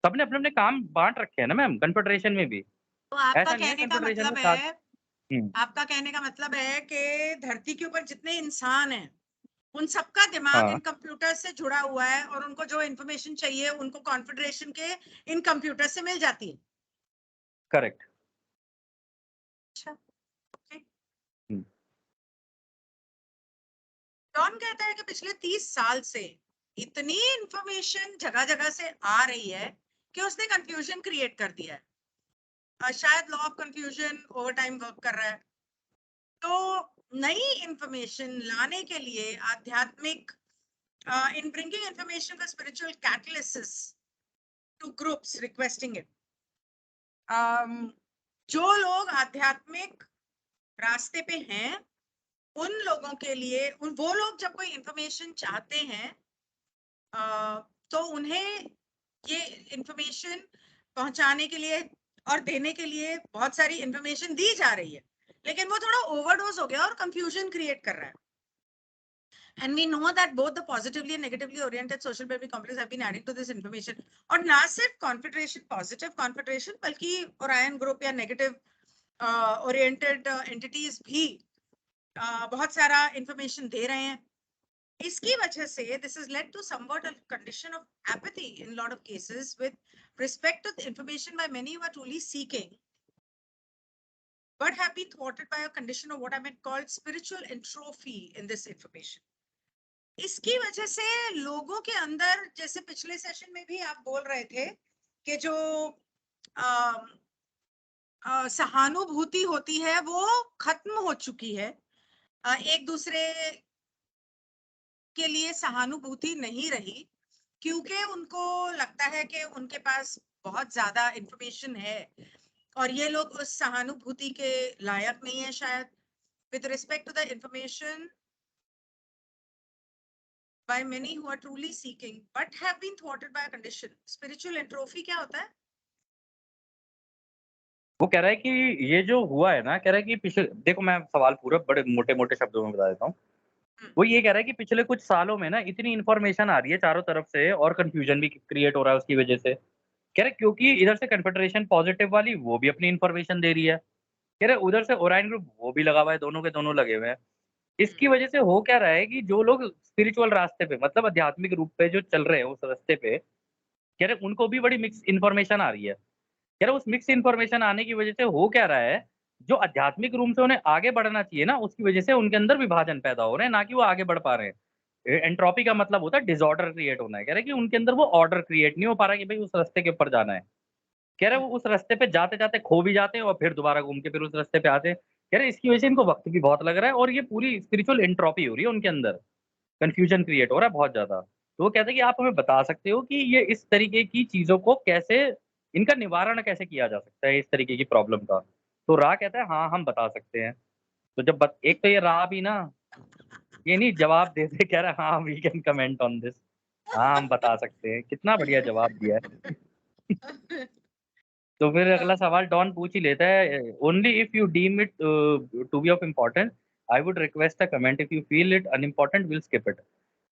सबने अपने-अपने काम बाँट रखे हैं ना मैम, कन्फेडरेशन में भी। तो आपका ऐसा नहीं है कहने का कन्फेडरेशन में मतलब साथ। है, हुँ, आपका कहने का मतलब है कि धरती के ऊपर जितने इंसान हैं, उन सबका दिमाग इन हाँ, कंप्यूटर से जुड़ा हुआ है और उनको जो इंफॉर्मेशन चाहिए उनको कॉन्फेडरेशन के इन कंप्यूटर से मिल जाती है। करेक्ट। अच्छा, ओके। हुँ, डॉन कहता है कि पिछले 30 साल से इतनी इंफॉर्मेशन जगह जगह से आ रही है कि उसने कंफ्यूजन क्रिएट कर दिया है। शायद law of confusion over time work कर रहा है। तो नई इंफॉर्मेशन लाने के लिए आध्यात्मिक, in bringing information for spiritual catalysis to groups requesting it, जो लोग आध्यात्मिक रास्ते पे हैं उन लोगों के लिए, उन वो लोग जब कोई इंफॉर्मेशन चाहते हैं, तो उन्हें ये इंफॉर्मेशन पहुंचाने के लिए और देने के लिए बहुत सारी इंफॉर्मेशन दी जा रही है, लेकिन वो थोड़ा ओवरडोज हो गया और कंफ्यूजन क्रिएट कर रहा है। And we know that both the positively and negatively oriented social memory complexes have been adding to this information. और ना सिर्फ confederation, positive confederation, बल्कि Orion group या negative oriented entities भी बहुत सारा information दे रहे हैं। इसकी वजह से this has led to somewhat a condition of apathy in a lot of cases with respect to the information by many who are truly seeking, but have been thwarted by a condition of what I might call spiritual entropy in this information. इसकी वजह से लोगों के अंदर, जैसे पिछले session में भी आप बोल रहे थे कि जो सहानुभूति होती है वो खत्म हो चुकी है, एक दूसरे के लिए सहानुभूति नहीं रही, क्योंकि उनको लगता है कि उनके पास बहुत ज्यादा इंफॉर्मेशन है और ये लोग उस सहानुभूति के लायक नहीं है शायद, with respect to the information by many who are truly seeking but have been thwarted by a condition. Spiritual entropy क्या होता है? वो कह रहा है कि ये जो हुआ है ना, कह रहा है कि पिछले, देखो मैं सवाल पूरा बड़े मोटे-मोटे शब्दों में बता देता हूँ। वो ये कह रहा है कि पिछले कुछ सालों में ना इतनी इन्फॉर्मेशन आ रही है चारों तरफ से और कन्फ्यूजन भी क्रिएट हो रहा है उसकी वजह से। कह रहे क्योंकि इधर से कन्फेडरेशन पॉजिटिव वाली वो भी अपनी इन्फॉर्मेशन दे रही है। कह रहे उधर से ओराइन ग्रुप वो भी लगा हुआ है, दोनों के दोनों लगे हुए हैं। इसकी वजह से हो क्या रहा है कि जो लोग स्पिरिचुअल रास्ते पे मतलब आध्यात्मिक रूप पे जो चल रहे हैं उस रास्ते पे, कह रहे उनको भी बड़ी मिक्स इन्फॉर्मेशन आ रही है। कह रहे उस मिक्स इन्फॉर्मेशन आने की वजह से हो क्या रहा है, जो आध्यात्मिक रूप से उन्हें आगे बढ़ना चाहिए ना, उसकी वजह से उनके अंदर विभाजन पैदा हो रहे हैं, ना कि वो आगे बढ़ पा रहे हैं। एंट्रोपी का मतलब होता है डिसऑर्डर क्रिएट होना है। कह रहे कि उनके अंदर वो ऑर्डर क्रिएट नहीं हो पा रहा कि भाई उस रास्ते के ऊपर जाना है। कह रहे वो उस रास्ते पे जाते-जाते खो भी जाते हैं और फिर दोबारा घूम के फिर उस रास्ते पे आते हैं। कह रहे इसकी वजह से इनको वक़्त भी बहुत लग रहा है और ये पूरी स्पिरिचुअल एंट्रोपी हो रही है उनके अंदर। कन्फ्यूजन क्रिएट हो रहा है बहुत ज़्यादा। तो वो कहते हैं कि आप हमें बता सकते हो कि ये इस तरीके की चीज़ों को कैसे, इनका निवारण कैसे किया जा सकता है इस तरीके की प्रॉब्लम का? तो रा कहता है हाँ, हम बता सकते हैं। तो जब बत एक तो ये रा भी ना, ये नहीं जवाब दे दे, कह रहा है हाँ, we can comment on this. हाँ, हम बता सकते हैं। कितना बढ़िया जवाब दिया है। तो फिर अगला सवाल डॉन पूछ ही लेता है, only if you deem it to be of important, I would request a comment, if you feel it unimportant will skip it.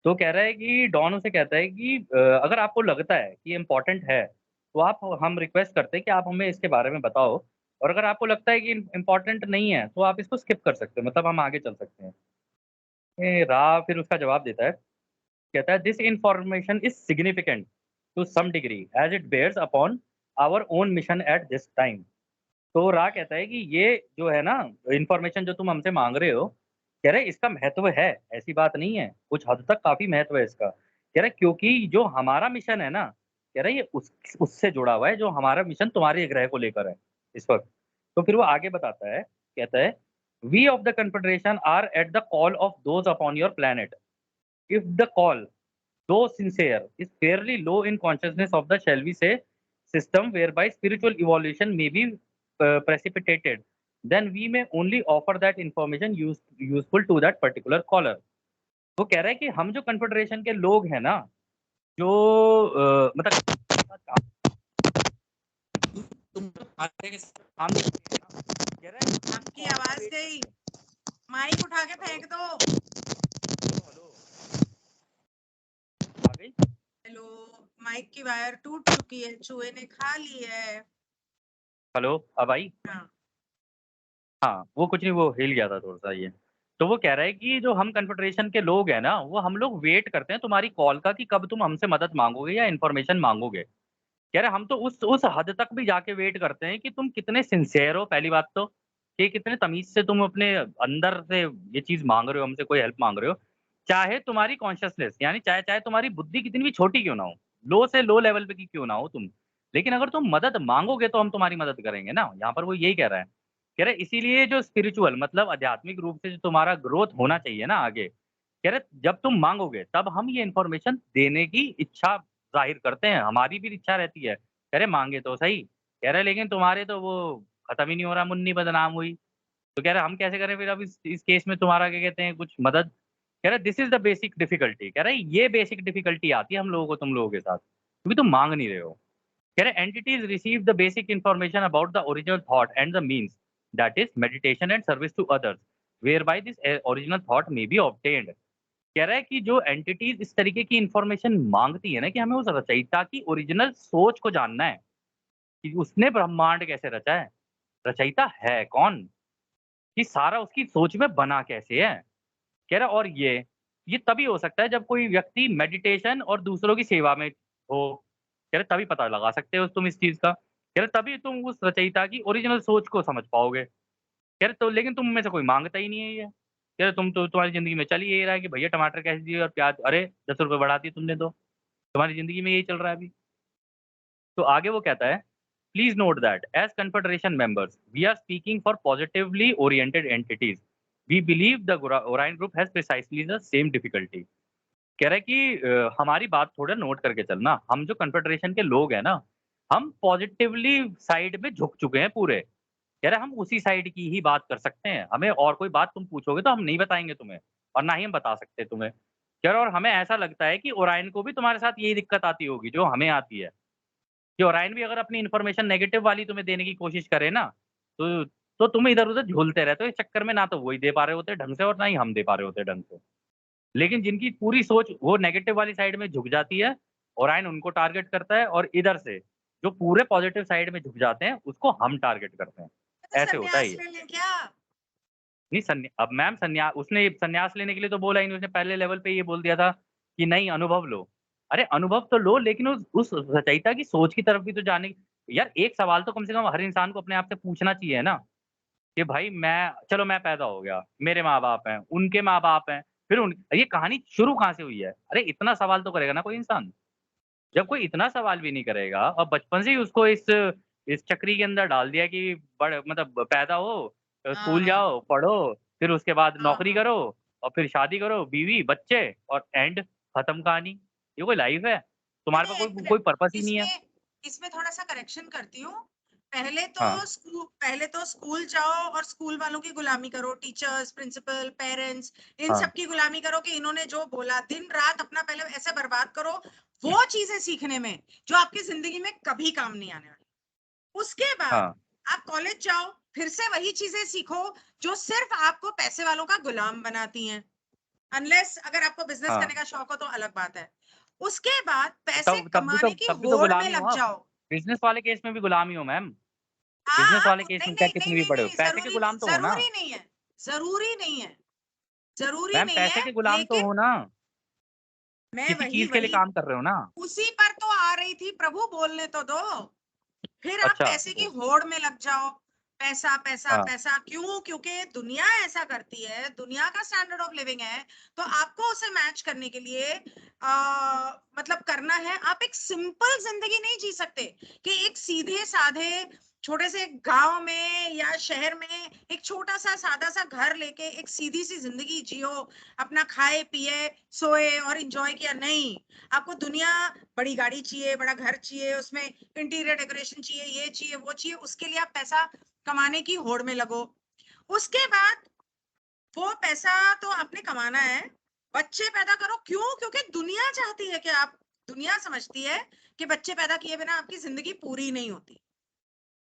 तो कह रहा है कि डॉन उसे कहता है कि अगर आपको लगता है कि इम्पोर्टेंट है, तो आप, हम रिक्वेस्ट करते हैं कि आप हमें इसके बारे में बताओ, और अगर आपको लगता है कि इम्पोर्टेंट नहीं है, तो आप इसको स्किप कर सकते हैं, मतलब हम आगे चल सकते हैं। रा फिर उसका जवाब देता है, कहता है this information is significant to some degree as it bears upon our own mission at this time. तो रा कहता है कि ये जो है ना इन्फॉर्मेशन जो तुम हमसे मांग रहे हो, कह रहे इसका महत्व है, ऐसी बात नहीं है, कुछ हद तक काफ़ी महत्व है इसका। कह रहे क्योंकि जो हमारा मिशन है ना, कह रहे ये उससे जुड़ा हुआ है, जो हमारा मिशन तुम्हारे ग्रह को लेकर है इस वक़्त। तो फिर वो आगे बताता है, कहता है, "we of the confederation are at the call of those upon your planet. If the call, though sincere, is fairly low in consciousness of the, shall we say, system whereby spiritual evolution may be precipitated, then we may only offer that information useful to that particular caller." वो कह रहा है कि हम जो confederation के लोग हैं ना, जो मतलब तुम तो आगे के काम नहीं किए ना, कह रहा है आपकी आवाज गई, माइक उठा के फेंक दो। हेलो, आ गई? हेलो, माइक की वायर टूट चुकी है, चूहे ने खा ली है। हेलो, अब आई? हाँ, हाँ, वो कुछ नहीं, वो हिल गया था थोड़ा-सा ये। तो वो कह रहा है कि जो हम कन्फेडरेशन के लोग हैं ना, वो हम लोग वेट करते हैं तुम्हारी कॉल का कि कब तुम हमसे मदद माँगोगे या इन्फॉर्मेशन माँगोगे। कह रहे हम तो उस हद तक भी जाके वेट करते हैं कि तुम कितने सिंसियर हो, पहली बात तो, कि कितने तमीज़ से तुम अपने अंदर से ये चीज़ माँग रहे हो, हमसे कोई हेल्प माँग रहे हो। चाहे तुम्हारी कॉन्शसनेस, यानी चाहे चाहे तुम्हारी बुद्धि कितनी भी छोटी क्यों ना हो, लो से लो लेवल पे की क्यों ना हो तुम। लेकिन अगर तुम मदद माँगोगे तो हम तुम्हारी मदद करेंगे ना, यहाँ पर वो यही कह रहा है। कह रहे इसीलिए जो स्पिरिचुअल मतलब आध्यात्मिक रूप से जो तुम्हारा ग्रोथ होना चाहिए ना आगे, कह रहे जब तुम माँगोगे तब हम ये इन्फॉर्मेशन देने की इच्छा ज़ाहिर करते हैं, हमारी भी इच्छा रहती है। कह रहे माँगे तो सही, कह रहे लेकिन तुम्हारे तो वो खत्म ही नहीं हो रहा, मुन्नी बदनाम हुई। तो कह रहे हम कैसे करें फिर अब इस केस में तुम्हारा क्या कहते हैं कुछ मदद? कह रहे this is the basic difficulty, कह रहे ये बेसिक डिफिकल्टी आती है हम लोगों को तुम लोगों के साथ, क्योंकि तुम माँग नहीं रहे हो। कह रहे entities receive the basic information about the original thought and the means, that is meditation and service to others, whereby this original thought may be obtained। कह रहा है कि जो एंटिटीज इस तरीके की इंफॉर्मेशन मांगती है ना कि हमें उस रचयिता की ओरिजिनल सोच को जानना है कि उसने ब्रह्मांड कैसे रचा है, रचयिता है कौन, कि सारा उसकी सोच में बना कैसे है। कह रहा और ये तभी हो सकता है जब कोई व्यक्ति मेडिटेशन और दूसरों की सेवा में हो। कह रहे तभी पता लगा सकते हो तुम इस चीज़ का। कह रहे तभी तुम उस रचयिता की ओरिजिनल सोच को समझ पाओगे। कह रहे तो लेकिन तुम में से कोई माँगता ही नहीं है ये। कह रहे तुम तो तुम्हारी ज़िंदगी में चल ही यही रहा है कि भैया टमाटर कैसे दिए और प्याज़, अरे ₹10 बढ़ा दिए तुमने तो। तुम्हारी ज़िंदगी में यही चल रहा है अभी। तो आगे वो कहता है, please note that as confederation members we are speaking for positively oriented entities. We believe the Orion group has precisely the same difficulty. कह रहा है कि हमारी बात थोड़ा नोट करके चलना। हम जो कन्फेडरेशन के लोग हैं ना, हम पॉजिटिवली साइड में झुक चुके हैं पूरे। कह रहे हम उसी साइड की ही बात कर सकते हैं, हमें और कोई बात तुम पूछोगे तो हम नहीं बताएँगे तुम्हें और ना ही हम बता सकते तुम्हें। कह रहे और हमें ऐसा लगता है कि ओरायन को भी तुम्हारे साथ यही दिक्कत आती होगी जो हमें आती है, कि ओरायन भी अगर अपनी इन्फॉर्मेशन नेगेटिव वाली तुम्हें देने की कोशिश करे ना, तो तुम इधर-उधर झूलते रहते हो इस चक्कर में ना तो वही दे पा रहे होते ढंग से और ना ही हम दे पा रहे होते ढंग से। लेकिन जिनकी पूरी सोच वो नेगेटिव वाली साइड में झुक जाती है, ओरायन उनको टारगेट करता है और इधर से जो पूरे पॉजिटिव साइड में झुक जाते हैं, उसको हम टारगेट करते हैं। तो ऐसे होता है संन्यास ये। ले लें क्या? नहीं अब मैम उसने संन्यास लेने के लिए तो बोला ही नहीं, उसने पहले लेवल पे ये बोल दिया था कि नहीं अनुभव लो। अरे अनुभव तो लो लेकिन उस रचयिता की सोच की तरफ भी तो जाने यार एक सवाल तो कम से कम हर इंसान को अपने आप से पूछना चाहिए ना, कि भाई मैं पैदा हो गया, मेरे माँ-बाप हैं, उनके माँ-बाप हैं, फिर उन ये कहानी शुरू कहाँ से हुई है? अरे इतना सवाल तो करेगा ना कोई इंसान। जब कोई इतना सवाल भी नहीं करेगा और बचपन से ही उसको इस चक्री के अंदर डाल दिया कि मतलब पैदा हो, स्कूल हाँ, जाओ, पढ़ो, फिर उसके बाद हाँ, नौकरी हाँ। करो और फिर शादी करो, बीवी, बच्चे और एंड खत्म कहानी। ये कोई लाइफ है? नहीं, तुम्हारे पास नहीं, कोई कोई पर्पस ही नहीं है। इसमें इसमें थोड़ा-सा करेक्शन करती हूँ। हाँ, पहले तो स्कूल जाओ और स्कूल वालों की गुलामी करो, टीचर्स, प्रिंसिपल, पेरेंट्स, इन हाँ, सब की गुलामी करो कि इन्होंने जो बोला, दिन-रात अपना पहले ऐसे बर्बाद करो, वो चीज़ें सीखने में, जो आपकी ज़िंदगी में कभी काम नहीं आने वाली। उसके बाद हाँ, आप कॉलेज जाओ, फिर से वही चीज़ें सीखो, जो सिर्फ़ आपको पैसे वालों का गुलाम बनाती हैं। अनलेस अगर आपको बिज़नेस हाँ। करने का शौक हो तो अलग बात है। उसके बाद पैसे तब कमाने की तब भी तो होड़ में गुलाम ही हो लग आप। जाओ। बिज़नेस वाले केस में भी गुलाम ही हो मैम। हाँ, बिज़नेस वाले आप केस नहीं, में चाहे नहीं, नहीं, कितने भी नहीं, बड़े हो, नहीं, पैसे के गुलाम तो हो ना। ज़रूरी नहीं है, ज़रूरी नहीं है, ज़रूरी मैम नहीं पैसे है, के गुलाम तो लेकिन हो ना, मैं किसी वही चीज़ के लिए वही काम कर रहे हो ना। उसी पर तो आ रही थी, प्रभु बोलने तो दो। फिर आप अच्छा, पैसे की ओ होड़ में लग जाओ। पैसा, पैसा, हाँ, पैसा क्यों? क्योंकि दुनिया ऐसा करती है, दुनिया का स्टैंडर्ड ऑफ लिविंग है, तो आपको उसे मैच करने के लिए मतलब करना है। आप एक सिंपल ज़िंदगी नहीं जी सकते कि एक सीधे-साधे छोटे से गाँव में या शहर में एक छोटा-सा सादा-सा घर लेके एक सीधी-सी ज़िंदगी जियो, अपना खाए-पिए, सोए और एन्जॉय किया, नहीं। आपको दुनिया बड़ी गाड़ी चाहिए, बड़ा घर चाहिए, उसमें इंटीरियर डेकोरेशन चाहिए, ये चाहिए, वो चाहिए, उसके लिए आप पैसा कमाने की होड़ में लगो। उसके बाद वो पैसा तो आपने कमाना है, बच्चे पैदा करो, क्यों? क्योंकि दुनिया चाहती है कि आप दुनिया समझती है कि बच्चे पैदा किए बिना आपकी ज़िंदगी पूरी नहीं होती।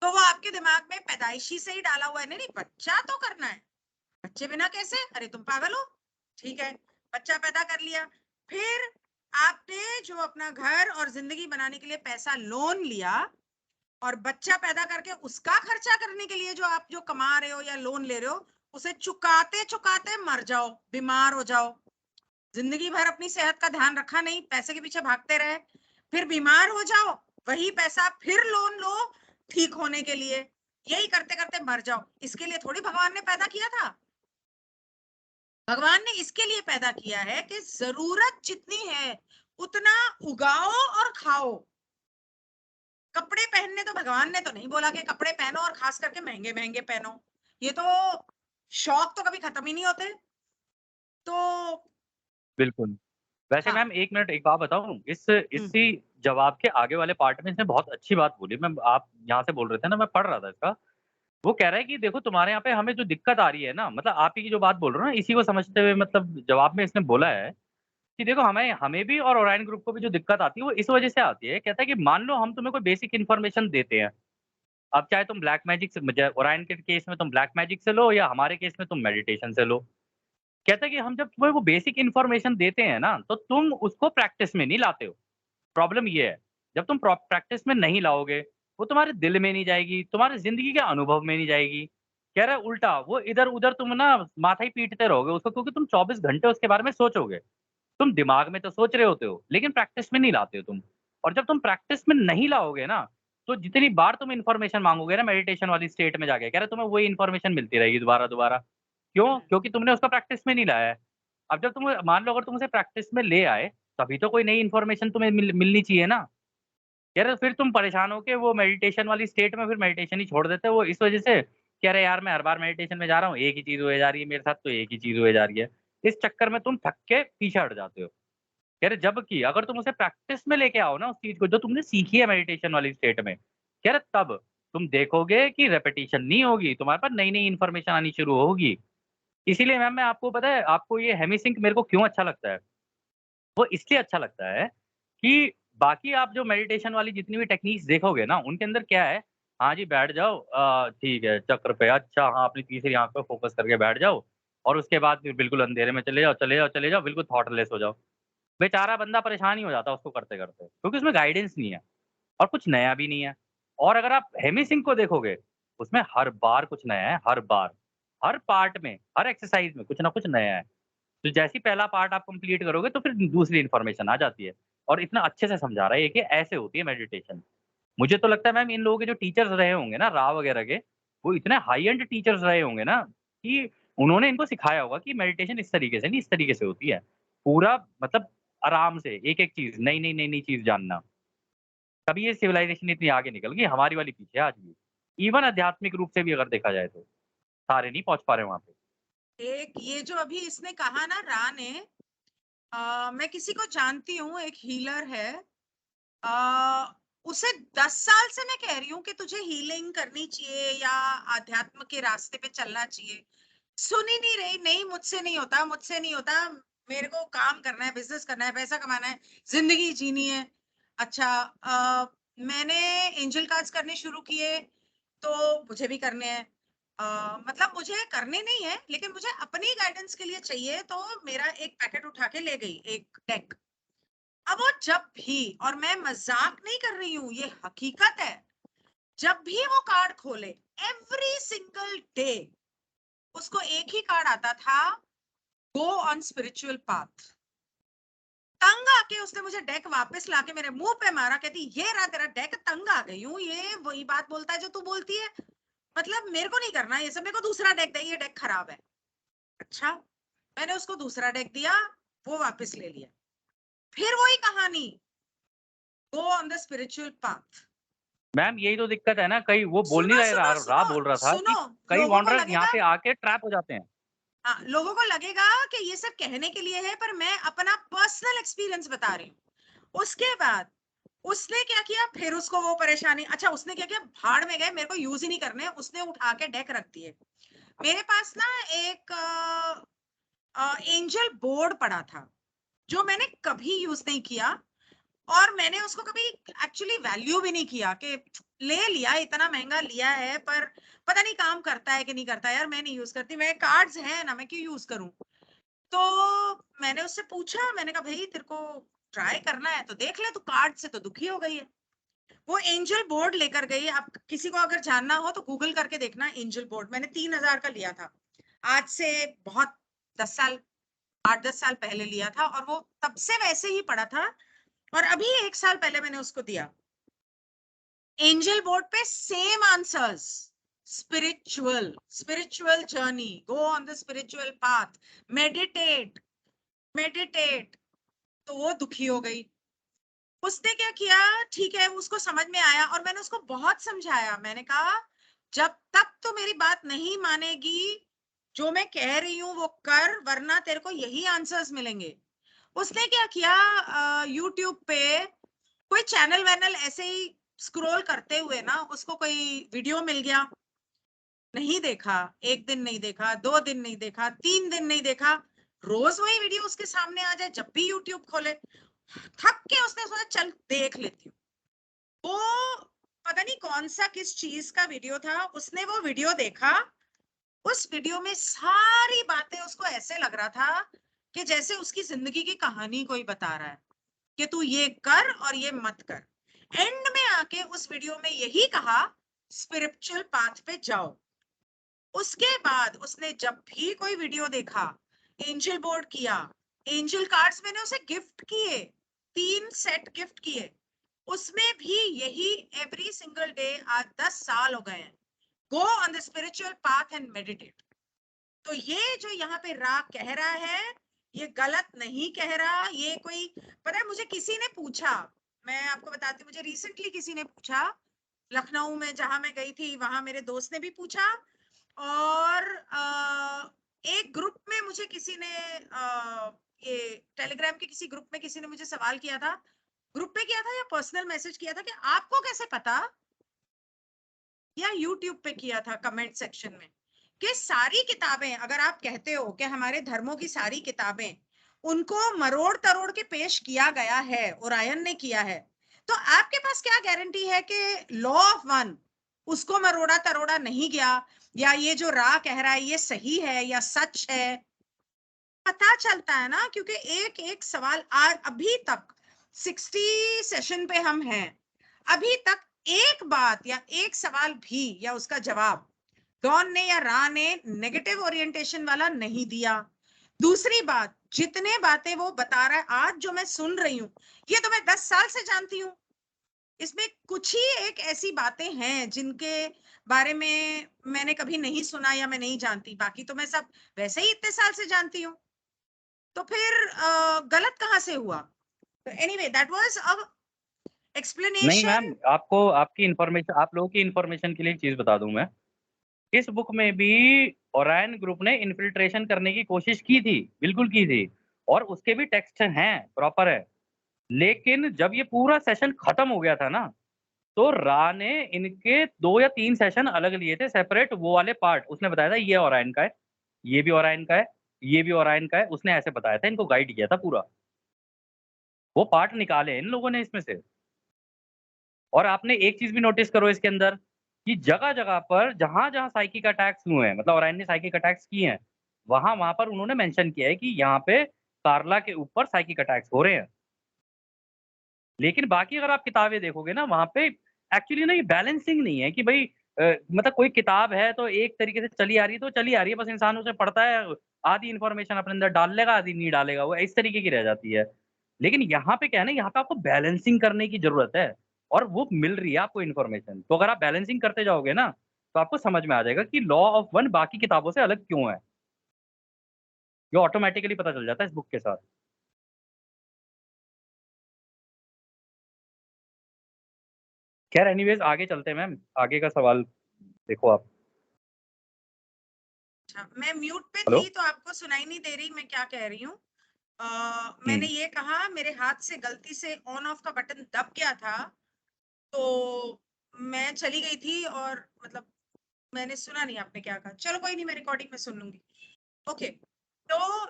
तो वो आपके दिमाग में पैदाइशी से ही डाला हुआ है, नहीं, नहीं, बच्चा तो करना है। बच्चे बिना कैसे? अरे तुम पागल हो? ठीक है, बच्चा पैदा कर लिया, फिर आपने जो अपना घर और ज़िंदगी बनाने के लिए पैसा लोन लिया और बच्चा पैदा करके उसका खर्चा करने के लिए जो आप जो कमा रहे हो या लोन ले रहे हो, उसे चुकाते-चुकाते मर जाओ, बीमार हो जाओ। ज़िंदगी भर अपनी सेहत का ध्यान रखा नहीं, पैसे के पीछे भागते रहे, फिर बीमार हो जाओ, वही पैसा फिर लोन लो ठीक होने के लिए, यही करते-करते मर जाओ। इसके लिए थोड़ी भगवान ने पैदा किया था। भगवान ने इसके लिए पैदा किया है कि ज़रूरत जितनी है, उतना उगाओ और खाओ। कपड़े पहनने तो भगवान ने तो नहीं बोला कि कपड़े पहनो और खास करके महँगे-महँगे पहनो। ये तो शौक तो कभी खत्म ही नहीं होते। तो बिल्कुल। वैसे हाँ, मैम 1 मिनट एक बात बताऊँ? हुँ, इसी जवाब के आगे वाले पार्ट में इसने बहुत अच्छी बात बोली। मैं आप यहाँ से बोल रहे थे ना, मैं पढ़ रहा था इसका। वो कह रहा है कि देखो तुम्हारे यहाँ पे हमें जो दिक्कत आ रही है ना, मतलब आप ही की जो बात बोल रहे हो ना, इसी को समझते हुए मतलब जवाब में इसने बोला है कि देखो हमें हमें भी और ओरायन ग्रुप को भी जो दिक्कत आती है, वो इस वजह से आती है। कहता है कि मान लो हम तुम्हें कोई बेसिक इन्फॉर्मेशन देते हैं। अब चाहे तुम ब्लैक मैजिक से ओरायन के केस में तुम ब्लैक मैजिक से लो या हमारे केस में तुम मेडिटेशन से लो। कहता है कि हम जब तुम्हें वो बेसिक इन्फॉर्मेशन देते हैं ना, तो तुम उसको प्रैक्टिस में नहीं लाते हो। प्रॉब्लम ये है, जब तुम प्रैक्टिस में नहीं लाओगे, वो तुम्हारे दिल में नहीं जाएगी, तुम्हारी ज़िंदगी के अनुभव में नहीं जाएगी। कह रहा है उल्टा, वो इधर-उधर तुम ना माथा ही पीटते रहोगे उसको, क्योंकि तुम 24 घंटे उसके बारे में सोचोगे। तुम दिमाग में तो सोच रहे होते हो, लेकिन प्रैक्टिस में नहीं लाते हो तुम। और जब तुम प्रैक्टिस में नहीं लाओगे ना, तो जितनी बार तुम इन्फॉर्मेशन माँगोगे ना मेडिटेशन वाली स्टेट में जाके, कह रहा है तुम्हें वही इन्फॉर्मेशन मिलती रहेगी दोबारा-दोबारा। क्यों? हुँ, क्योंकि तुमने उसको प्रैक्टिस में नहीं लाया है। अब जब तुम मान लो अगर तुम उसे प्रैक्टिस में ले आए, तभी तो कोई नई इन्फॉर्मेशन तुम्हें मिलनी चाहिए ना। यार फिर तुम परेशान होके वो मेडिटेशन वाली स्टेट में फिर मेडिटेशन ही छोड़ देते हो, वो इस वजह से कि अरे यार मैं हर बार मेडिटेशन में जा रहा हूँ, एक ही चीज़ हुए जा रही है मेरे साथ, तो एक ही चीज़ हुए जा रही है। इस चक्कर में तुम थक के पीछे हट जाते हो। कह रहे जबकि अगर तुम उसे प्रैक्टिस में लेके आओ ना उस चीज को जो तुमने सीखी है मेडिटेशन वाली स्टेट में, कह रहे तब तुम देखोगे कि रेपिटेशन नहीं होगी, तुम्हारे पास नई नई इन्फॉर्मेशन आनी शुरू होगी। इसीलिए मैम मैं आपको पता है आपको ये हेमिसिंक मेरे को क्यों अच्छा लगता है, वो इसलिए अच्छा लगता है कि बाकी आप जो मेडिटेशन वाली जितनी भी टेक्निक्स देखोगे ना उनके अंदर क्या है, हाँ जी बैठ जाओ, ठीक है चक्र पे, अच्छा हाँ अपनी तीसरी आंख पे फोकस करके बैठ जाओ और उसके बाद फिर बिल्कुल अंधेरे में चले जाओ चले जाओ चले जाओ, बिल्कुल थॉटलेस हो जाओ। बेचारा बंदा परेशान ही हो जाता है उसको करते करते, क्योंकि उसमें गाइडेंस नहीं है और कुछ नया भी नहीं है। और अगर आप हेमी सिंह को देखोगे, उसमें हर बार कुछ नया है, हर बार, हर पार्ट में, हर एक्सरसाइज में कुछ ना कुछ नया है। तो जैसे ही पहला पार्ट आप कंप्लीट करोगे तो फिर दूसरी इन्फॉर्मेशन आ जाती है और इतना अच्छे से समझा रहा है ये कि ऐसे होती है मेडिटेशन। मुझे तो लगता है मैम इन लोगों के जो टीचर्स रहे होंगे ना रा वगैरह के, वो इतने हाई एंड टीचर्स रहे होंगे ना कि उन्होंने इनको सिखाया होगा कि मेडिटेशन इस तरीके से नहीं इस तरीके से होती है। पूरा मतलब आराम से एक-एक चीज़, नई-नई चीज़ जानना। तभी ये सिविलाइजेशन इतनी आगे निकल गई, हमारी वाली पीछे है आज भी। इवन आध्यात्मिक रूप से भी अगर देखा जाए तो, सारे नहीं पहुँच पा रहे वहाँ पे। एक ये जो अभी इसने कहा ना रा ने, मैं किसी को जानती हूँ, एक हीलर है। उसे 10 साल से मैं कह रही हूँ कि तुझे हीलिंग करनी चाहिए या आध्यात्म के रास्ते पे चलना चाहिए। सुन ही नहीं रही, नहीं मुझसे नहीं होता, मुझसे नहीं होता, मेरे को काम करना है, बिजनेस करना है, पैसा कमाना है, जिंदगी जीनी है। अच्छा, मैंने एंजल कार्ड्स करने शुरू किए तो मुझे भी करने हैं। मतलब मुझे करने नहीं है लेकिन मुझे अपनी गाइडेंस के लिए चाहिए, तो मेरा एक पैकेट उठा के ले गई, एक डेक। अब वो जब भी, और मैं मजाक नहीं कर रही हूँ, ये हकीकत है, जब भी वो कार्ड खोले एवरी सिंगल डे उसको एक ही कार्ड आता था, गो ऑन स्पिरिचुअल पाथ। तंग आके उसने मुझे डेक वापस लाके मेरे मुंह पे मारा, कहती ये रहा तेरा डेक, तंग आ गई हूँ, ये वही बात बोलता है जो तू बोलती है, मतलब मेरे को नहीं करना ये सब, मेरे को दूसरा डेक दे, ये डेक खराब है। अच्छा, मैंने उसको दूसरा डेक दिया, वो वापस ले लिया। फिर वही कहानी, go on the spiritual path. Ma'am यही तो दिक्कत है ना, कई वो बोल नहीं सुनो रहे, रा सुनो रा सुनो बोल रहा था कि सुनो, कई लोगों को वॉन्डरर्स यहाँ लगेगा, पे आके ट्रैप हो जाते हैं। हाँ लोगों को लगेगा कि ये सब कहने के लिए है, पर मैं अपना पर्सनल एक्सपीरियंस बता रही हूँ। उसके बाद उसने क्या किया, फिर उसको वो परेशानी, अच्छा उसने क्या किया, भाड़ में गए, मेरे को यूज ही नहीं करने, उसने उठा के डेक रख दिए। मेरे पास ना एक एंजल बोर्ड पड़ा था जो मैंने कभी यूज नहीं किया, और मैंने उसको कभी एक्चुअली वैल्यू भी नहीं किया, कि ले लिया, इतना महंगा लिया है, पर पता नहीं काम करता है कि नहीं करता। यार मैं नहीं यूज करती, मैं कार्ड्स हैं ना, मैं क्यों यूज करूं। तो मैंने उससे पूछा, मैंने कहा भाई तेरे को ट्राई करना है तो देख ले, तू कार्ड से तो दुखी हो गई है। वो एंजल बोर्ड लेकर गई। आप किसी को अगर जानना हो तो गूगल करके देखना, एंजल बोर्ड मैंने 3000 का लिया था, आज से बहुत 10 साल, 8-10 साल पहले लिया था, और वो तब से वैसे ही पड़ा था, और अभी 1 साल पहले मैंने उसको दिया। एंजल बोर्ड पे same answers, spiritual journey, go on the spiritual path, meditate, meditate. तो वो दुखी हो गई। उसने क्या किया, ठीक है उसको समझ में आया, और मैंने उसको बहुत समझाया, मैंने कहा जब तक तो मेरी बात नहीं मानेगी, जो मैं कह रही हूं वो कर, वरना तेरे को यही आंसर्स मिलेंगे। उसने क्या किया, यूट्यूब पे कोई चैनल वैनल ऐसे ही स्क्रॉल करते हुए ना, उसको कोई वीडियो मिल गया, नहीं देखा, एक दिन नहीं देखा, 2 दिन नहीं देखा, 3 दिन नहीं देखा, रोज वही वीडियो उसके सामने आ जाए, जब भी यूट्यूब खोले, थक के उसने सोचा चल देख लेती हूँ। वो पता नहीं कौन सा किस चीज का वीडियो था, उसने वो वीडियो देखा। उस वीडियो में सारी बातें उसको ऐसे लग रहा था कि जैसे उसकी जिंदगी की कहानी कोई बता रहा है, कि तू ये कर और ये मत कर। एंड में आके उस वीडियो में यही कहा, स्पिरिचुअल पाथ पे जाओ। उसके बाद उसने जब भी कोई वीडियो देखा, एंजल बोर्ड किया, एंजल कार्ड्स मैंने उसे गिफ्ट किए, 3 सेट गिफ्ट किए, उसमें भी यही एवरी सिंगल डे, आज 10 साल हो गए हैं, go on the spiritual path and meditate. तो ये जो यहाँ पे राग कह रहा है, ये गलत नहीं कह रहा। ये कोई, पता है मुझे किसी ने पूछा, मैं आपको बताती हूँ, मुझे रिसेंटली किसी ने पूछा, लखनऊ में जहां मैं गई थी वहां मेरे दोस्त ने भी पूछा, और एक ग्रुप में मुझे किसी ने ये टेलीग्राम के किसी ग्रुप में किसी ने मुझे सवाल किया था, ग्रुप पे किया था या पर्सनल मैसेज किया था कि आपको कैसे पता, या यूट्यूब पे किया था कमेंट सेक्शन में, कि सारी किताबें अगर आप कहते हो कि हमारे धर्मों की सारी किताबें उनको मरोड़ तरोड़ के पेश किया गया है, ओरायन ने किया है, तो आपके पास क्या गारंटी है कि लॉ ऑफ वन उसको मरोड़ा तरोड़ा नहीं गया, या ये जो रा कह रहा है ये सही है या सच है? पता चलता है ना, क्योंकि एक एक सवाल आज अभी तक 60 सेशन पे हम हैं, अभी तक एक बात या एक सवाल भी या उसका जवाब डॉन ने या रा ने नेगेटिव ओरिएंटेशन वाला नहीं दिया। दूसरी बात, जितने बातें वो बता रहा है आज जो मैं सुन रही हूँ, ये तो मैं 10 साल से जानती हूँ। इसमें कुछ ही एक ऐसी बातें हैं जिनके बारे में मैंने कभी नहीं सुना या मैं नहीं जानती, बाकी तो मैं सब वैसे ही इतने साल से जानती हूँ। तो फिर गलत कहाँ से हुआ? एनीवे दैट वाज अ नहीं एक्सप्लेनेशन। मैम, आपको आपकी इन्फॉर्मेशन, आप लोगों की इन्फॉर्मेशन के लिए एक चीज बता दूं मैं, इस बुक में भी ओरायन ग्रुप ने इन्फिल्ट्रेशन करने की कोशिश की थी, बिल्कुल की थी, और उसके भी टेक्स्ट हैं, प्रॉपर है। लेकिन जब ये पूरा सेशन खत्म हो गया था ना, तो रा ने इनके 2 या 3 सेशन अलग लिए थे, सेपरेट, वो वाले पार्ट उसने बताया था ये ओरायन का है, ये भी ओरायन का है, ये भी ओरायन का है, उसने ऐसे बताया था, इनको गाइड किया था पूरा। वो पार्ट निकाले हैं इन लोगों ने इसमें से। और आपने एक चीज भी नोटिस करो इसके अंदर, कि जगह जगह पर जहां जहां साइकिक अटैक्स हुए हैं, मतलब ओरायन ने साइकिक अटैक्स किए हैं, वहां वहां पर उन्होंने मेंशन किया है कि यहाँ पे कार्ला के ऊपर साइकिक अटैक्स हो रहे हैं। लेकिन बाकी अगर आप किताबें देखोगे ना, वहां पे एक्चुअली ना ये बैलेंसिंग नहीं है कि भाई मतलब कोई किताब है तो एक तरीके से चली आ रही है तो चली आ रही है, बस इंसान उसे पढ़ता है, आधी इन्फॉर्मेशन अपने अंदर डाल लेगा, आधी नहीं डालेगा, वो इस तरीके की रह जाती है। लेकिन यहाँ पे क्या है ना, यहाँ पे आपको बैलेंसिंग करने की जरूरत है, और वो मिल रही है आपको इन्फॉर्मेशन। तो अगर आप बैलेंसिंग करते जाओगे ना, तो आपको समझ में आ जाएगा कि लॉ ऑफ वन बाकी किताबों से अलग क्यों है। ये ऑटोमेटिकली पता चल जाता है इस बुक के साथ। खैर एनीवेज आगे चलते हैं मैम, आगे का सवाल देखो आप। अच्छा, मैं म्यूट पे हेलो। थी तो आपको सुनाई नहीं दे रही मैं क्या कह रही हूँ। मैंने हम्म। ये कहा मेरे हाथ से गलती से ऑन ऑफ का बटन दब गया था, तो मैं चली गई थी और मतलब मैंने सुना नहीं आपने क्या कहा। चलो कोई नहीं, मैं रिकॉर्डिंग में सुन लूंगी। ओके, तो